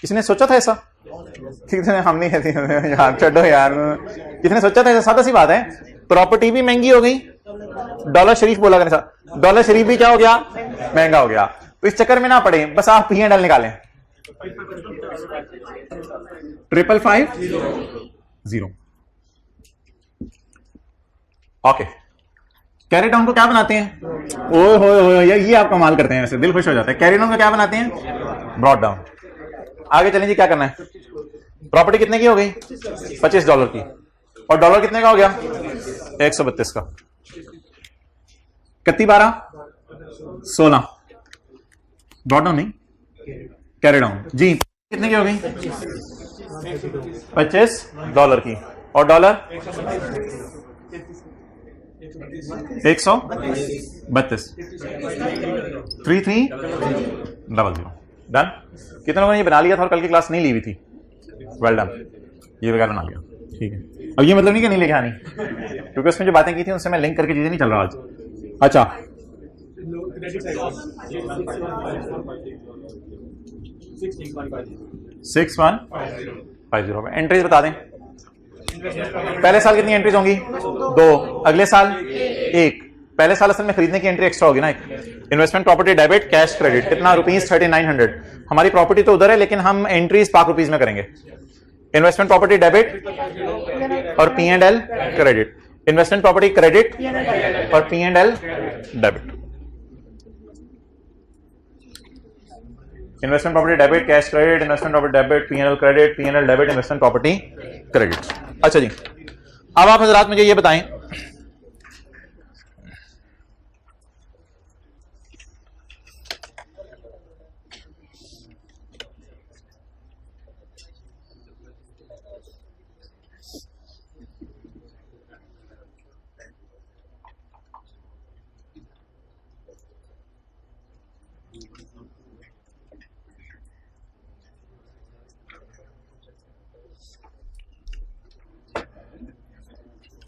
किसने सोचा था ऐसा? हम नहीं कहते यार, छोड़ो यार, किसने सोचा था ऐसा? सादा सी बात है, प्रॉपर्टी भी महंगी हो गई, डॉलर शरीफ बोला करने सा, डॉलर शरीफ भी क्या हो गया? महंगा हो गया। तो इस चक्कर में ना पड़े, बस आप P&L निकालें। 5550 ओके। कैरी डाउन को क्या बनाते हैं? ओए होए ये आप कमाल करते हैं, वैसे दिल खुश हो जाता है। कैरी डाउन को क्या बनाते हैं? Brought down. आगे चलें जी, क्या करना है? प्रॉपर्टी कितने की हो गई? $25 की। और डॉलर कितने का हो गया? 132 का। 31 12 16। ब्रॉड डाउन नहीं, कैरी डाउन जी। कितने की हो गई? $25 की। और डॉलर 132 3300। डन। कितने लोगों ने ये बना लिया था और कल की क्लास नहीं ली हुई थी? वेल डन, ये वगैरह बना लिया, ठीक है। अब ये मतलब नहीं कि नहीं लेके आनी, क्योंकि उसमें जो बातें की थी उनसे मैं लिंक करके चीजें नहीं चल रहा आज। अच्छा, 6150 एंट्रीज बता दें। पहले साल कितनी एंट्रीज होंगी? 2। अगले साल 1। पहले साल असल में खरीदने की एंट्री एक्स्ट्रा होगी ना एक। Investment property debit cash credit कितना? रुपीज 3900। हमारी प्रॉपर्टी तो उधर है, लेकिन हम एंट्रीज पाक रुपीज में करेंगे। इन्वेस्टमेंट प्रॉपर्टी डेबिट और P&L credit. Investment property credit और P&L debit. Investment property debit cash credit, investment property debit P&L credit, P&L debit investment property credit. अच्छा जी, अब आप हजरात मुझे ये बताएं,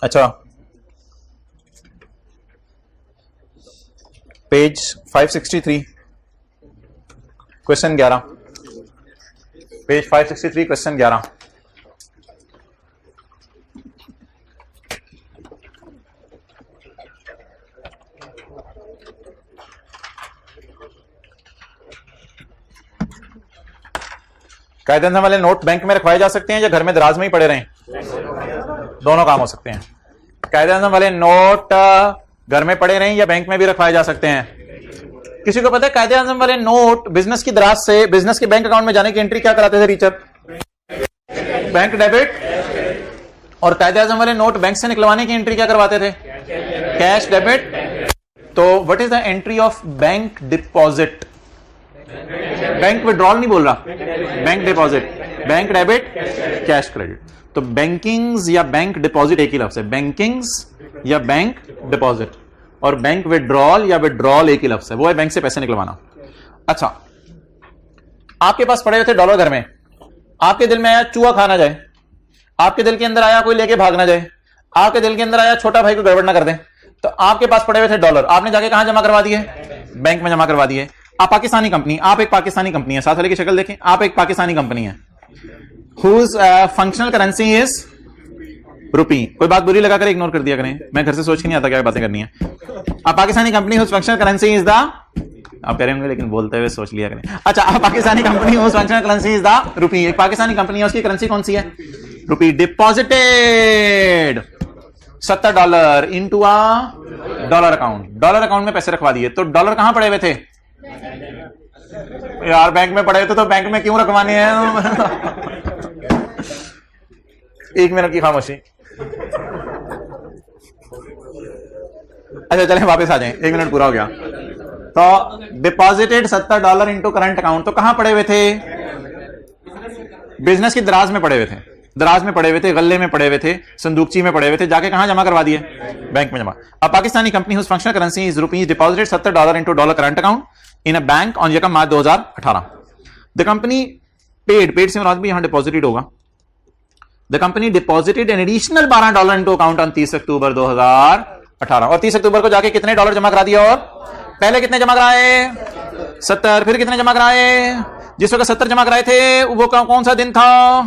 अच्छा पेज 563 क्वेश्चन 11, पेज 563 क्वेश्चन 11। कायदेआज़म वाले नोट बैंक में रखवाए जा सकते हैं या घर में दराज में ही पड़े रहें? दोनों काम हो सकते हैं। कायदेआज़म वाले नोट घर में पड़े रहें या बैंक में भी रखवाए जा सकते हैं? किसी को पता है कायदेआज़म वाले नोट बिजनेस की दराज से बिजनेस के बैंक अकाउंट में जाने की एंट्री क्या कराते थे टीचर? Bank debit. और कायदेआज़म वाले नोट बैंक से निकलवाने की एंट्री क्या करवाते थे? Cash debit. तो what is the entry of bank deposit? Bank withdrawal नहीं बोल रहा, bank deposit, bank debit, cash credit. तो बैंकिंग्स या बैंक डिपॉजिट एक ही लफ्ज है, बैंकिंग्स या बैंक डिपॉजिट। और बैंक विड्रॉल या विड्रॉल एक ही लफ्ज है, वो है बैंक से पैसे निकलवाना। अच्छा, आपके पास पड़े हुए थे डॉलर घर में, आपके दिल में आया चूहा खाना जाए, आपके दिल के अंदर आया कोई लेके भागना जाए, आपके दिल के अंदर आया छोटा भाई को गड़बड़ ना कर दे, तो आपके पास पड़े हुए थे डॉलर, आपने जाके कहां जमा करवा दिए? बैंक में जमा करवा दिए। आप पाकिस्तानी कंपनी, आप एक पाकिस्तानी कंपनी है, साथ वाले की शक्ल देखें, आप एक पाकिस्तानी कंपनी है whose functional currency is रुपी। कोई बात बुरी लगा कर इग्नोर कर दिया करें, मैं घर से सोच के नहीं आता क्या बातें करनी है। आप Pakistani company whose functional currency is the आप कह रहे होंगे लेकिन बोलते हुए सोच लिया करें। अच्छा, Pakistani company host functional currency is the rupee. एक पाकिस्तानी कंपनी है, उसकी करेंसी कौन सी है? Rupee. Deposited $70 into a dollar account. Dollar account में पैसे रखवा दिए, तो डॉलर कहां पड़े हुए थे यार? बैंक में पड़े थे, तो बैंक में क्यों रखवाने हैं? एक मिनट की खामोशी। अच्छा चलें वापस आ जाएं, 1 मिनट पूरा हो गया। तो डिपॉजिटेड $70 इनटू करंट अकाउंट, तो कहां पड़े हुए थे? बिजनेस की दराज में पड़े हुए थे, दराज में पड़े हुए थे, गल्ले में पड़े हुए थे, संदूकची में पड़े हुए थे, जाके कहां जमा करवा दिए? बैंक में जमा। अब Pakistani company whose functional currency is rupees deposited $70 into dollar current account in a bank on यकम मार्च 2018। द कंपनी पेड से मुराद भी यहां डिपॉजिटेड होगा। The company deposited an additional $12 into account on 30 अक्टूबर 2018। और 30 अक्टूबर को जाके कितने डॉलर जमा करा दिया? और पहले कितने जमा कराए? 70। फिर कितने जमा कराए? जिस वक्त 70 जमा कराए थे वो कौन सा दिन था?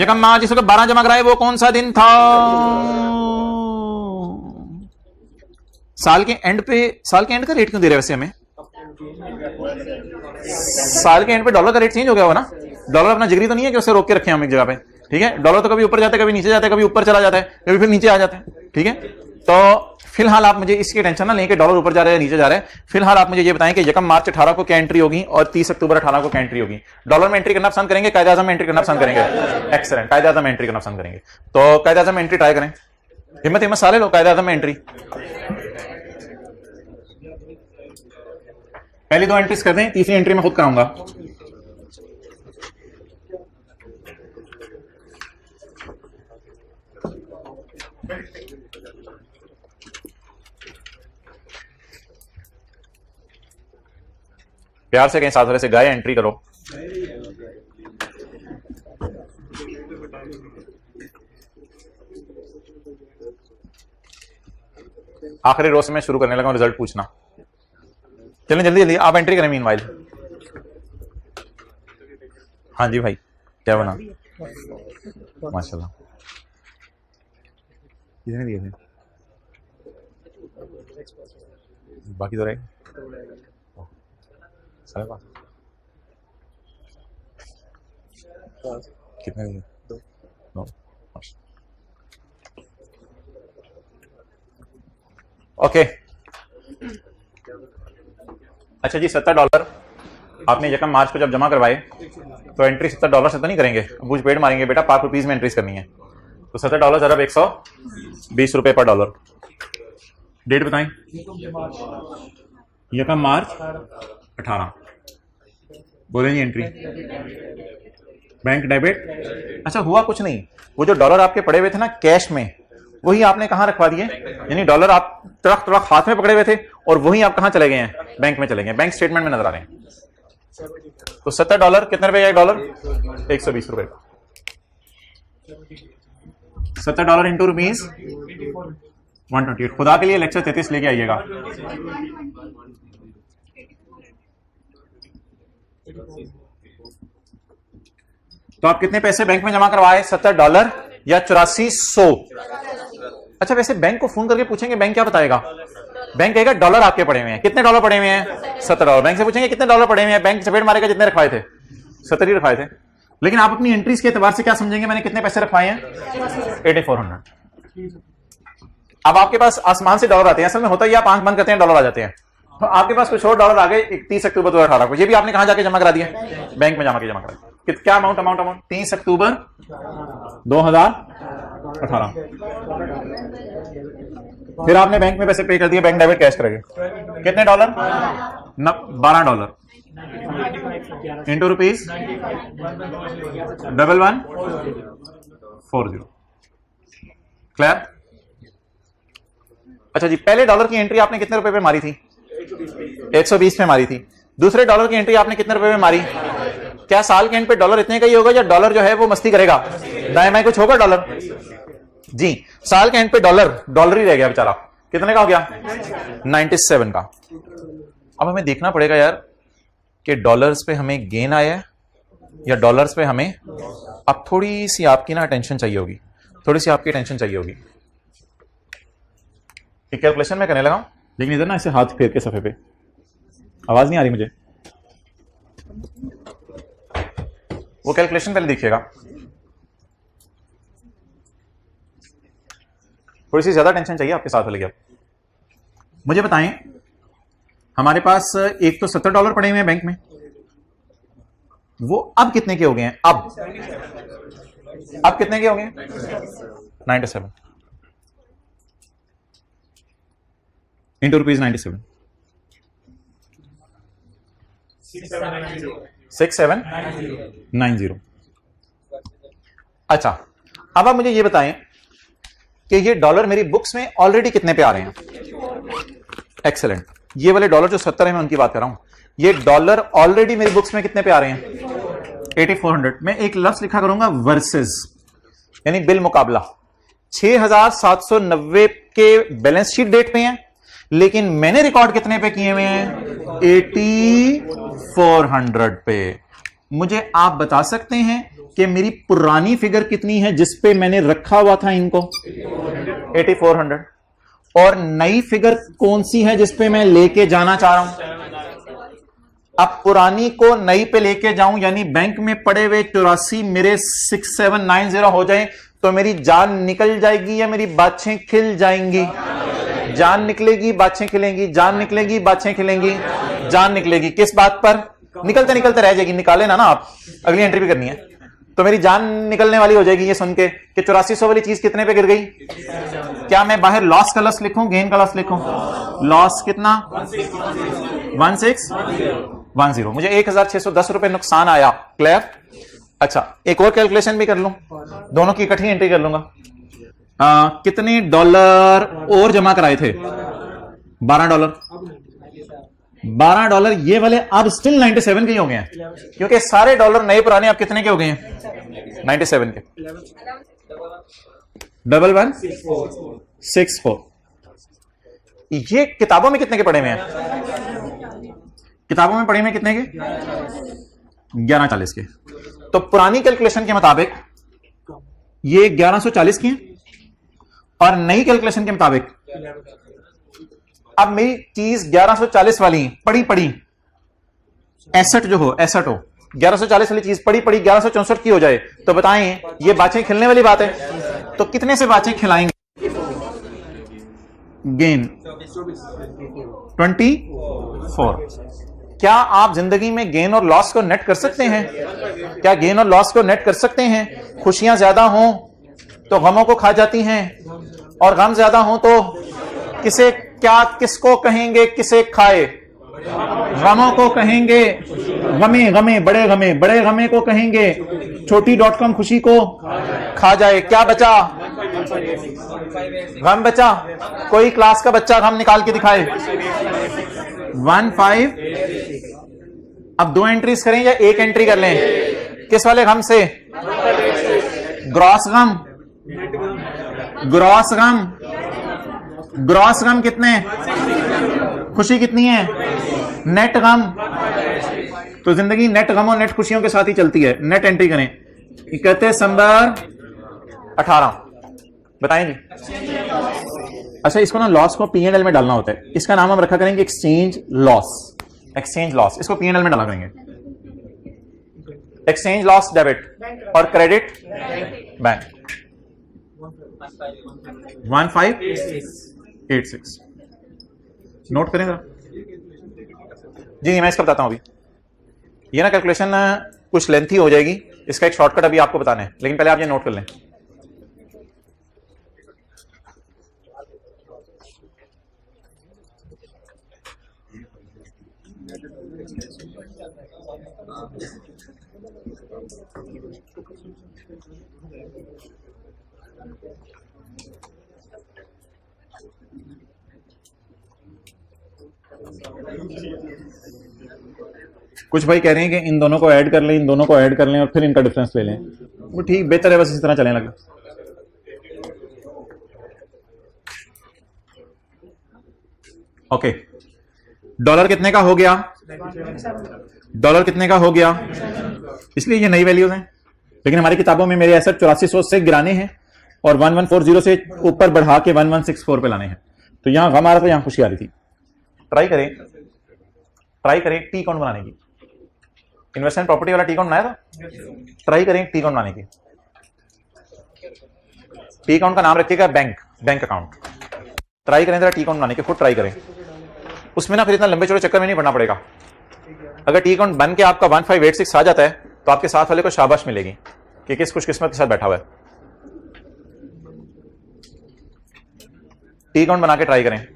यकम मार्च। जिस वक्त 12 जमा कराए वो कौन सा दिन था? साल के एंड का रेट क्यों दे रहे वैसे हमें? साल के एंड पे डॉलर का रेट चेंज हो गया होगा ना? डॉलर अपना जिगरी तो नहीं है कि उसे रोक के रखे हम एक जगह पे, ठीक है? डॉलर तो कभी ऊपर जाता है, कभी नीचे जाता है, कभी ऊपर चला जाता है, कभी फिर नीचे आ जाता है, ठीक है? तो फिलहाल आप मुझे इसकी टेंशन ना लें कि डॉलर ऊपर जा रहा है नीचे जा रहा है। फिलहाल आप मुझे ये बताएं कि यकम मार्च 18 को क्या एंट्री होगी और 30 अक्टूबर 18 को क्या एंट्री होगी? डॉलर में एंट्री करना पसंद करेंगे, कायदे आज़म में एंट्री करना पसंद करेंगे? एक्सीलेंट, कायदे आज़म में एंट्री करना पसंद करेंगे। तो कायदे आज़म में एंट्री ट्राई करें, हिम्मत सारे लोग कायदे आज़म में एंट्री। पहली 2 एंट्रीज कर दें, तीसरी एंट्री में खुद कराऊंगा। प्यार से कहीं साथ वाले से गाय एंट्री करो। आखिरी रोज से मैं शुरू करने लगा हूं रिजल्ट पूछना। चलें जल्दी जल्दी आप एंट्री करें मीनवाइल। हाँ जी भाई, क्या बना? माशाल्लाह। कितने दिए थे? बाकी तो रहे कितने दिए? 2। ओके। अच्छा जी, $70 आपने यकम मार्च को जब जमा करवाए तो एंट्री $70 से तो नहीं करेंगे, बूझ पेड़ मारेंगे बेटा, ₹5 में एंट्रीज करनी है। तो $70 अरब 120 रुपए पर डॉलर। डेट बताएं? यकम मार्च 18। बोले नहीं एंट्री? Bank debit. अच्छा, हुआ कुछ नहीं, वो जो डॉलर आपके पड़े हुए थे ना कैश में, वही आपने कहां रखवा दिए? यानी डॉलर आप तड़क हाथ में पकड़े हुए थे और वही आप कहां चले गए हैं? बैंक में चले गए। बैंक स्टेटमेंट में नजर आ रहे हैं। तो $70 कितने रुपए का डॉलर? 120 रुपए का। $70 इंटू रुपीज 128। खुदा के लिए लेक्चर 33 लेके आइएगा। तो आप कितने पैसे बैंक में जमा करवाए? $70 या 8400? अच्छा, वैसे बैंक को फोन करके पूछेंगे, बैंक क्या बताएगा? बैंक कहेगा डॉलर आपके पड़े हुए हैं। कितने डॉलर पड़े हुए हैं? $70। बैंक से पूछेंगे कितने डॉलर पड़े हुए हैं? बैंक चपेट मारेगा जितने रखवाए थे, 70 ही रखवाए थे। लेकिन आप अपनी एंट्रीज के एतबार से क्या समझेंगे मैंने कितने पैसे रखवाए हैं? 8400। अब आपके पास आसमान से डॉलर आते हैं, असल में होता है आप आंख बंद करते हैं डॉलर आ जाते हैं। तो आपके पास कुछ और डॉलर आ गए 30 अक्टूबर 2018 को, ये भी आपने कहां जाके जमा करा दिया? बैंक में जमा करा। क्या अमाउंट? 30 अक्टूबर 2018। फिर आपने बैंक में पैसे पे कर दिए, बैंक डेबिट कैश करेंगे। कितने डॉलर? $12 into rupees 1140। क्लियर? अच्छा जी, पहले डॉलर की एंट्री आपने कितने रुपए पे मारी थी? 120 पे मारी थी। दूसरे डॉलर की एंट्री आपने कितने रुपए में मारी? क्या साल के एंड पे डॉलर इतने का ही होगा या डॉलर जो है वो मस्ती करेगा? दाएं बाएं कुछ होगा डॉलर? जी, साल के एंड पे डॉलर ही रह गया बेचारा। कितने का हो गया? 97 का। अब हमें देखना पड़ेगा यार कि डॉलर्स पे हमें गेन आया है या डॉलर्स पे हमें, अब थोड़ी सी आपकी ना अटेंशन चाहिए होगी, थोड़ी सी आपकी अटेंशन चाहिए होगी। कैलकुलेशन में करने लगा, लेकिन इधर ना ऐसे हाथ फेर के सफे पे आवाज नहीं आ रही मुझे, वो कैलकुलेशन पहले देखिएगा। थोड़ी सी ज्यादा टेंशन चाहिए आपके साथ वाले क्या? मुझे बताएं, हमारे पास एक तो $70 पड़े हुए हैं बैंक में, वो अब कितने के हो गए हैं? अब कितने के हो गए? 97 इंटू ₹97 6790। अच्छा, अब आप मुझे ये बताएं कि ये डॉलर मेरी बुक्स में ऑलरेडी कितने पे आ रहे हैं? एक्सेलेंट। ये वाले डॉलर जो 70 है मैं उनकी बात कर रहा हूं, ये डॉलर ऑलरेडी मेरी बुक्स में कितने पे आ रहे हैं? 8400। मैं एक लफ्ज लिखा करूंगा वर्सेस, यानी बिल मुकाबला। 6790 के बैलेंस शीट डेट पे हैं, लेकिन मैंने रिकॉर्ड कितने पे किए हुए हैं? 8400 पे। मुझे आप बता सकते हैं कि मेरी पुरानी फिगर कितनी है जिस पे मैंने रखा हुआ था इनको? 8400। और नई फिगर कौन सी है जिस पे मैं लेके जाना चाह रहा हूं? अब पुरानी को नई पे लेके जाऊं, यानी बैंक में पड़े हुए 84 मेरे 6790 हो जाए, तो मेरी जान निकल जाएगी या मेरी बाछें खिल जाएंगी? जान निकलेगी, बाछें खिलेंगी, जान निकलेगी, बाछें खिलेंगी, जान निकलेगी। किस बात पर? निकलते निकलते रह जाएगी, निकाले ना आप, अगली एंट्री भी करनी है, तो मेरी जान निकलने वाली हो जाएगी ये सुन के कि 8400 वाली चीज कितने पे गिर गई। क्या मैं बाहर लॉस का लफ्ज लिखूं, गेन का लफ्ज लिखूं? लॉस कितना? 1610। मुझे 1610 रुपए नुकसान आया। क्लियर? अच्छा, एक और कैलकुलेशन भी कर लूं, दोनों की इकट्ठी एंट्री कर लूंगा। कितने डॉलर और जमा कराए थे? $12। $12 ये वाले अब स्टिल 97 के ही हो गए हैं, क्योंकि सारे डॉलर नए पुराने अब कितने के हो गए हैं? 97 के। 1164। ये किताबों में कितने के पड़े हुए हैं? किताबों में पड़े हुए कितने के? 1140 के। तो पुरानी कैलकुलेशन के मुताबिक ये 1140 के हैं, और नई कैलकुलेशन के मुताबिक अब मेरी चीज 1140 वाली पड़ी एसेट जो हो, एसेट हो 1140 वाली चीज पड़ी 1164 की हो जाए, तो बताएं ये बाछें खिलने वाली बात है? तो कितने से बाछें खिलाएंगे? गेन 24। क्या आप जिंदगी में गेन और लॉस को नेट कर सकते हैं? क्या गेन और लॉस को नेट कर सकते हैं? खुशियां ज्यादा हों तो गमों को खा जाती हैं, और गम ज्यादा हों तो किसे, क्या किसको कहेंगे किसे खाए? गमों को कहेंगे गमे, बड़े गमे को कहेंगे छोटी.com खुशी को खा जाए। क्या बचा? गम बचा। कोई क्लास का बच्चा गम निकाल के दिखाए। 15। अब 2 एंट्रीज करें या 1 एंट्री कर लें? किस वाले गम से? ग्रॉस गम। ग्रॉस गम कितने? खुशी कितनी है? नेट गम। तो जिंदगी नेट गम और नेट खुशियों के साथ ही चलती है। नेट एंट्री करें। 31 दिसंबर 18। बताएं जी। अच्छा, इसको ना लॉस को P&L में डालना होता है, इसका नाम हम रखा करेंगे एक्सचेंज लॉस। एक्सचेंज लॉस, इसको P&L में डाला करेंगे। एक्सचेंज लॉस डेबिट और क्रेडिट बैंक। 1586। नोट करें जरा जी। मैं इसका बताता हूं। अभी ये ना कैलकुलेशन कुछ लेंथी हो जाएगी, इसका एक शॉर्टकट अभी आपको बताना है, लेकिन पहले आप ये नोट कर लें। कुछ भाई कह रहे हैं कि इन दोनों को ऐड कर लें, इन दोनों को ऐड कर लें और फिर इनका डिफरेंस ले लें। वो ठीक, बेहतर है, बस इस तरह चलने लगा। ओके, डॉलर कितने का हो गया? डॉलर कितने का हो गया? इसलिए ये नई वैल्यूज हैं, लेकिन हमारी किताबों में मेरे एसेट 8400 से गिराने हैं और 1140 से ऊपर बढ़ा के 1164 पे लाने हैं। तो यहां गम आ रहा था, यहां खुशी आ रही थी। ट्राई करें। ट्राई करें टी अकाउंट बनाने की। इन्वेस्टमेंट प्रॉपर्टी वाला टी अकाउंट बनाया था, ट्राई करें टी अकाउंट बनाने की। टी अकाउंट का नाम रखिएगा बैंक अकाउंट। ट्राई करें जरा टी अकाउंट बनाने के, खुद ट्राई करें। उसमें ना फिर इतना लंबे चौड़े चक्कर में नहीं पड़ना पड़ेगा। अगर टी अकाउंट बन के आपका 1586 आ जाता है तो आपके साथ वाले को शाबाश मिलेगी कि किस खुशकिस्मत के साथ बैठा हुआ है। टी अकाउंट बना के ट्राई करें।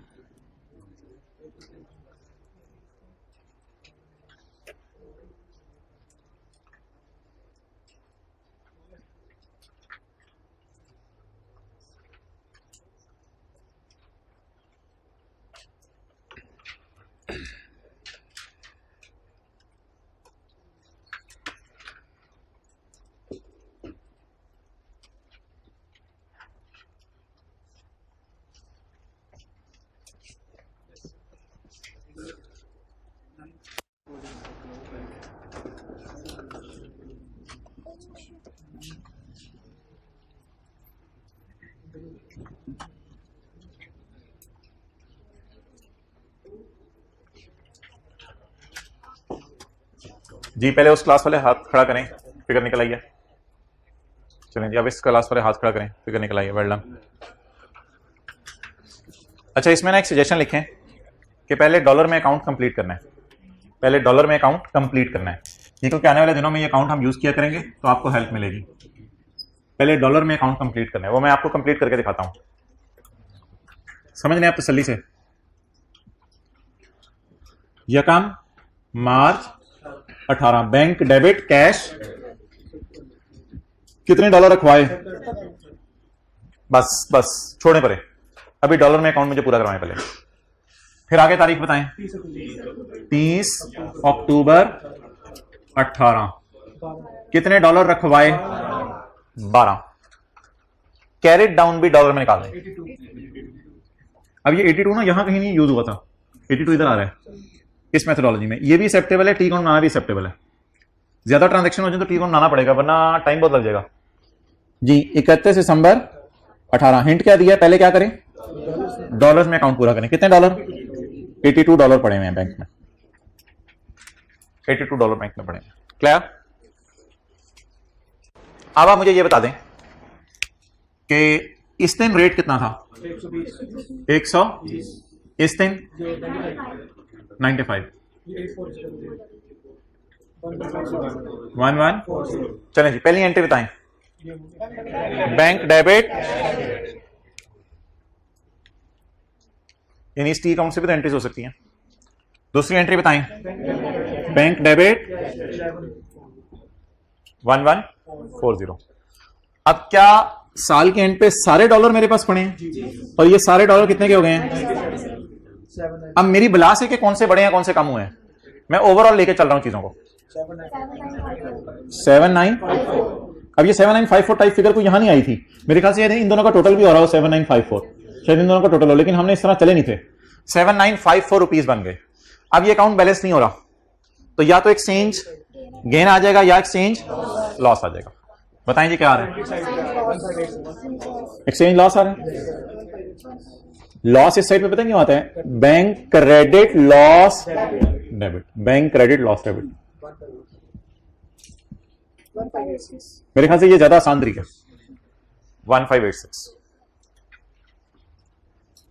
जी पहले उस क्लास वाले हाथ खड़ा करें, फिगर निकल आइए। चलें जी अब इस क्लास वाले हाथ खड़ा करें, फिगर निकल आइए। Well done. अच्छा इसमें ना एक सजेशन लिखें कि पहले डॉलर में अकाउंट कंप्लीट करना है, पहले डॉलर में अकाउंट कंप्लीट करना है। ये क्योंकि आने वाले दिनों में ये अकाउंट हम यूज किया करेंगे तो आपको हेल्प मिलेगी। पहले डॉलर में अकाउंट कंप्लीट करना है, वो मैं आपको कंप्लीट करके दिखाता हूं। समझ लें आप तसल्ली से। यकम मार्च 18 बैंक डेबिट कैश कितने डॉलर रखवाए, बस बस छोड़ने पड़े। अभी डॉलर में अकाउंट मुझे पूरा करवाएं पहले, फिर आगे तारीख बताएं। 30 अक्टूबर 18 कितने डॉलर रखवाए, 12। कैरेट डाउन भी डॉलर में निकाल दें। अब ये 82 ना यहां कहीं नहीं यूज हुआ था, 82 इधर आ रहा है इस मेथोडोलॉजी में। ये भी एक्सेप्टेबल है, टी अकाउंट बनाना भी एक्सेप्टेबल है। ज्यादा ट्रांजैक्शन हो जाए तो टी अकाउंट बनाना पड़ेगा वरना टाइम बहुत लग जाएगा। जी 31 दिसंबर 18। हिंट क्या दिया है, पहले क्या करें, डॉलर्स में अकाउंट पूरा करें। कितने डॉलर, 82 डॉलर पड़े हुए हैं बैंक में, 82 डॉलर बैंक में पड़े हैं। क्लियर। अब आप मुझे ये बता दें कि इस दिन रेट कितना था, 100। इस दिन 95, 11। चलें जी पहली एंट्री बताएं। बैंक डेबिट, यानी इस टी अकाउंट से भी तो एंट्रीज हो सकती हैं। दूसरी एंट्री बताएं, बैंक डेबिट 1140। अब क्या साल के एंड पे सारे डॉलर मेरे पास पड़े हैं, और ये सारे डॉलर कितने के हो गए हैं। अब मेरी बिलास है कि कौन से बड़े हैं कौन से कम हुए हैं, मैं ओवरऑल लेके चल रहा हूं चीजों को। 79। अब ये 7954 टाइप फिगर को यहां नहीं आई थी, मेरे ख्याल से इन दोनों का टोटल भी हो रहा हो 7954, शायद इन दोनों का टोटल हो, लेकिन हमने इस तरह चले नहीं थे। 7954 रुपीज बन गए। अब ये अकाउंट बैलेंस नहीं हो रहा, तो या तो एक्सचेंज गेन आ जाएगा या एक्सचेंज लॉस आ जाएगा। बताएं जी क्या आ रहा है, एक्सचेंज लॉस आ रहा है। लॉस इस साइड पे पता क्यों आता है, bank credit loss debit, bank credit loss debit. मेरे ख्याल से ये ज्यादा आसान तरीका है। 1586,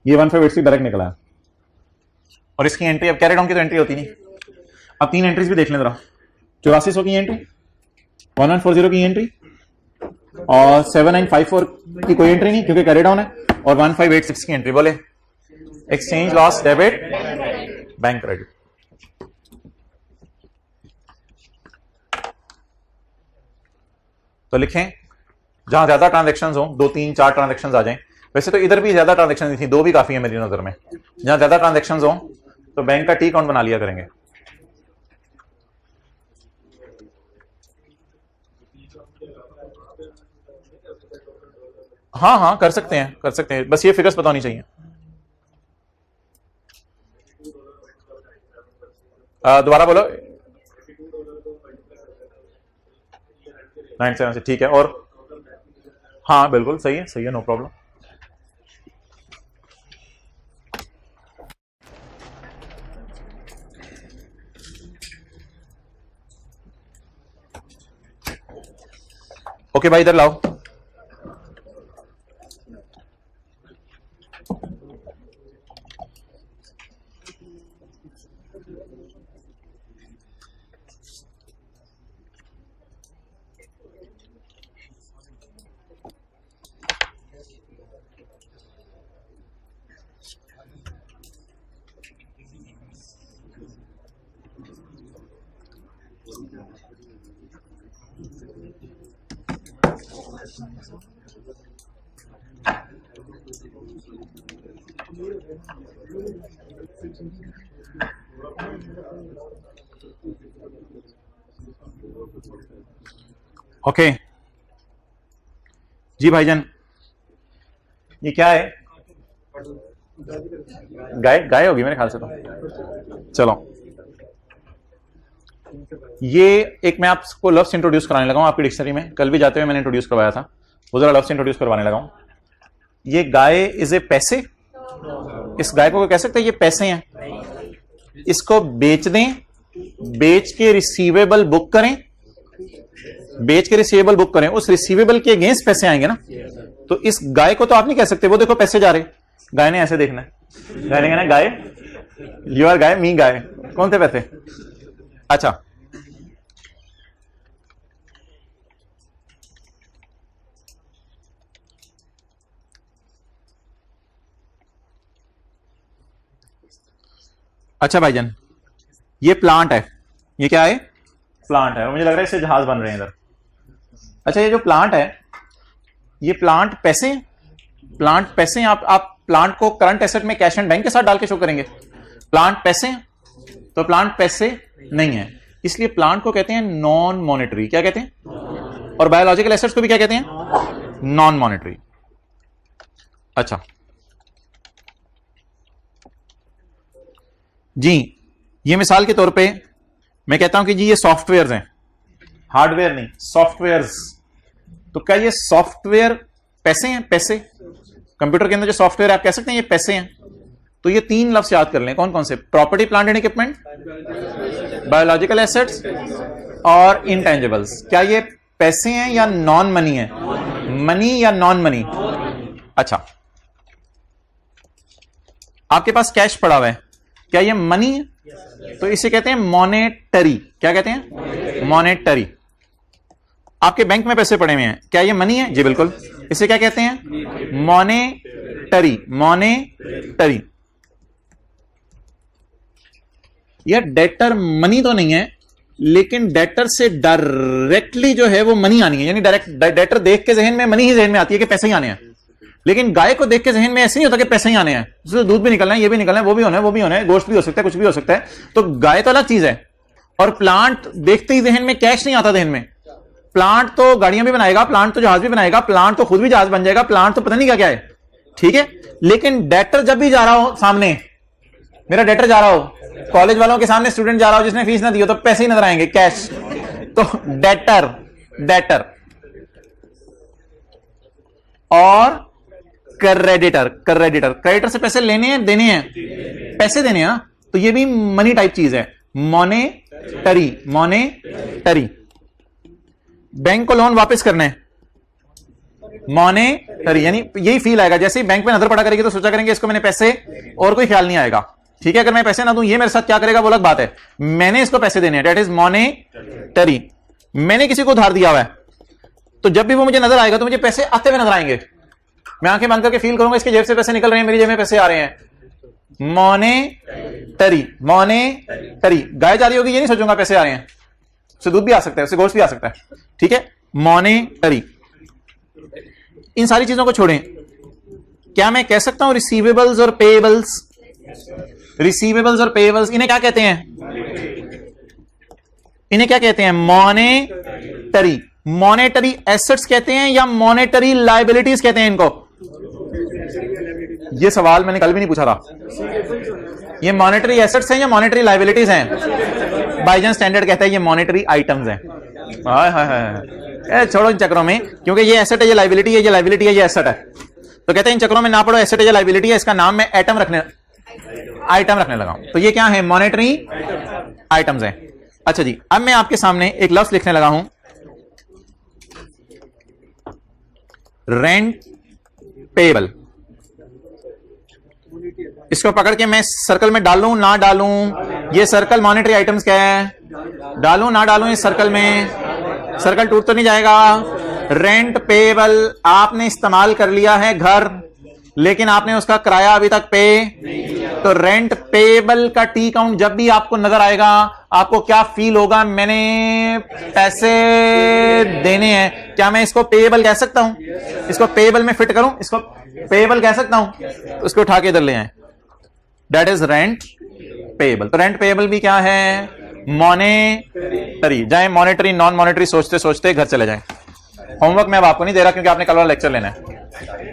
ये 1586 डायरेक्ट निकला है। और इसकी एंट्री अब कैरेट डाउन की तो एंट्री होती नहीं। अब तीन एंट्रीज भी देख लें जरा। 8400 की एंट्री, 1140 की एंट्री, और 7954 की कोई एंट्री नहीं क्योंकि कैरेट डाउन है, और 1586 की एंट्री। बोले exchange loss debit, bank credit. तो लिखें जहां ज्यादा ट्रांजैक्शंस हो, 2 3 4 ट्रांजैक्शंस आ जाएं। वैसे तो इधर भी ज्यादा ट्रांजैक्शन थी, 2 भी काफी है मेरी नजर में। जहां ज्यादा ट्रांजैक्शंस हो तो बैंक का टी अकाउंट बना लिया करेंगे। हाँ हाँ कर सकते हैं, कर सकते हैं, बस ये फिगर्स पता होनी चाहिए। दोबारा बोलो। 97 से ठीक है। और हाँ बिल्कुल सही है, सही है, नो प्रॉब्लम। ओके भाई इधर लाओ। ओके जी भाईजान, ये क्या है? गाय गाय होगी मेरे ख्याल से तो। चलो, ये एक मैं आपको लफ्ज इंट्रोड्यूस कराने लगा हूं आपकी डिक्शनरी में, कल भी जाते हुए मैंने इंट्रोड्यूस करवाया था, वो जरा लफ्ज इंट्रोड्यूस करवाने लगा हूं। ये गाय इज ए पैसे, इस गाय को कह सकते हैं ये पैसे हैं, इसको बेच दें, बेच के रिसीवेबल बुक करें, बेच के रिसीवेबल बुक करें, उस रिसीवेबल के अगेंस्ट पैसे आएंगे ना, तो इस गाय को तो आप नहीं कह सकते वो देखो पैसे जा रहे। गाय ने ऐसे देखना है, गाय ने कहना है गाय यू आर गाय मी गाय, कौन थे पैसे? अच्छा, अच्छा भाईजान, ये प्लांट है, ये क्या है? प्लांट है, और मुझे लग रहा है इससे जहाज बन रहे हैं इधर। अच्छा, ये जो प्लांट है, ये प्लांट पैसे हैं, प्लांट पैसे हैं। आप प्लांट को करंट एसेट में कैश एंड बैंक के साथ डाल के शो करेंगे, प्लांट पैसे हैं, तो प्लांट पैसे नहीं है, इसलिए प्लांट को कहते हैं नॉन मॉनेटरी। क्या कहते हैं? और बायोलॉजिकल एसेट्स को भी क्या कहते हैं? Non monetary. अच्छा जी, ये मिसाल के तौर पे मैं कहता हूं कि जी ये सॉफ्टवेयर्स हैं, हार्डवेयर नहीं, सॉफ्टवेयर्स। तो क्या ये सॉफ्टवेयर पैसे हैं? पैसे, कंप्यूटर के अंदर जो सॉफ्टवेयर आप कह सकते हैं ये पैसे हैं। तो ये तीन लफ्ज याद कर लें, कौन कौन से? Property, plant and equipment, biological assets और इंटेंजिबल्स। क्या ये पैसे हैं या नॉन मनी है? मनी या नॉन मनी? अच्छा, आपके पास कैश पड़ा हुआ है, क्या ये मनी है? तो इसे कहते हैं मॉनेटरी। क्या कहते हैं? मॉनेटरी। आपके बैंक में पैसे पड़े हुए हैं, क्या ये मनी है? जी बिल्कुल, इसे क्या कहते हैं? मॉनेटरी। मॉनेटरी। यह डेटर मनी तो नहीं है, लेकिन डेटर से डायरेक्टली जो है वो मनी आनी है, यानी डायरेक्ट डेटर देख के जहन में मनी ही जहन में आती है कि पैसे ही आने हैं। लेकिन गाय को देख के जहन में ऐसे नहीं होता कि पैसे ही आने हैं, उससे दूध भी निकलना है, ये भी निकलना है, वो भी होना है, वो भी होना है, गोश्त भी हो सकता है, कुछ भी हो सकता है। तो गाय तो अलग चीज है। और प्लांट देखते ही जहन में कैश नहीं आता जहन में। प्लांट तो गाड़ियां भी बनाएगा, प्लांट तो जहाज भी बनाएगा, प्लांट तो खुद भी जहाज बन जाएगा, प्लांट तो पता नहीं क्या क्या है, ठीक है। लेकिन डेटर जब भी जा रहा हो सामने, मेरा डेटर जा रहा हो, कॉलेज वालों के सामने स्टूडेंट जा रहा हो जिसने फीस ना दी हो, तो पैसे ही नजर आएंगे, कैश। तो डेटर, डेटर। और क्रेडिटर, क्रेडिटर, क्रेडिटर से पैसे लेने हैं देने हैं? पैसे देने हैं। तो ये भी मनी टाइप चीज है, मॉनेटरी। मॉनेटरी। बैंक को लोन वापस करना है, मॉनेटरी। यानी यही फील आएगा जैसे ही बैंक पे नजर पड़ा करेगी तो सोचा करेंगे इसको मैंने पैसे, और कोई ख्याल नहीं आएगा, ठीक है। अगर मैं पैसे ना दूं ये मेरे साथ क्या करेगा वो अलग बात है, मैंने इसको पैसे देने हैं, दैट इज मॉनेटरी। मैंने किसी को उधार दिया हुआ है, तो जब भी वो मुझे नजर आएगा तो मुझे पैसे आते हुए नजर आएंगे, मैं आंखें बंद करके फील करूंगा इसके जेब से पैसे निकल रहे हैं, मेरी जेब में पैसे आ रहे हैं। मॉनेटरी। मॉनेटरी। गाय जा रही होगी ये नहीं सोचूंगा पैसे आ रहे हैं, उससे दूध भी आ सकता है, उससे गोश्त भी आ सकता है, ठीक है। मॉनेटरी। इन सारी चीजों को छोड़ें, क्या मैं कह सकता हूं रिसीवेबल्स और पेएबल्स? रिसीवेबल्स और पेएबल्स, इन्हें क्या कहते हैं? इन्हें क्या कहते हैं? मॉनेटरी। मॉनेटरी एसेट्स कहते हैं या मॉनेटरी लायबिलिटीज कहते हैं इनको? ये सवाल मैंने कल भी नहीं पूछा था। ये मॉनेटरी एसेट्स हैं या मॉनेटरी लायबिलिटीज हैं? बाईजान स्टैंडर्ड कहता है ये मॉनेटरी आइटम्स हैं। हाय हाय हाय, छोड़ो इन चक्रों में, क्योंकि ये एसेट है, ये लायबिलिटी है, ये लायबिलिटी है, ये एसेट है, तो कहते हैं इन चक्रों में ना पड़ो, एसेट है या लायबिलिटी है, इसका नाम मैं आइटम रखने लगा हूं। तो ये क्या है? मॉनेटरी आइटम्स हैं। अच्छा जी, अब मैं आपके सामने एक लफ्ज लिखने लगा हूं, रेंट पेएबल। इसको पकड़ के मैं सर्कल में डालूं ना डालूं, ये सर्कल मॉनेटरी आइटम्स क्या है, डालूं ना डालूं इस सर्कल में, सर्कल टूट तो नहीं जाएगा। रेंट पेएबल आपने इस्तेमाल कर लिया है घर, लेकिन आपने उसका किराया अभी तक पे, तो रेंट पेएबल का टी काउंट जब भी आपको नजर आएगा आपको क्या फील होगा, मैंने पैसे देने हैं। क्या मैं इसको पेएबल कह सकता हूं, इसको पेएबल में फिट करूं, इसको पेएबल कह सकता हूं, उसको उठा के इधर ले आए, दैट इज रेंट पेएबल। तो रेंट पेएबल भी क्या है, मॉनेटरी। जाए मॉनेटरी नॉन मॉनेटरी सोचते सोचते घर चले जाएं। होमवर्क मैं अब आपको नहीं दे रहा क्योंकि आपने कल वाला लेक्चर लेना है।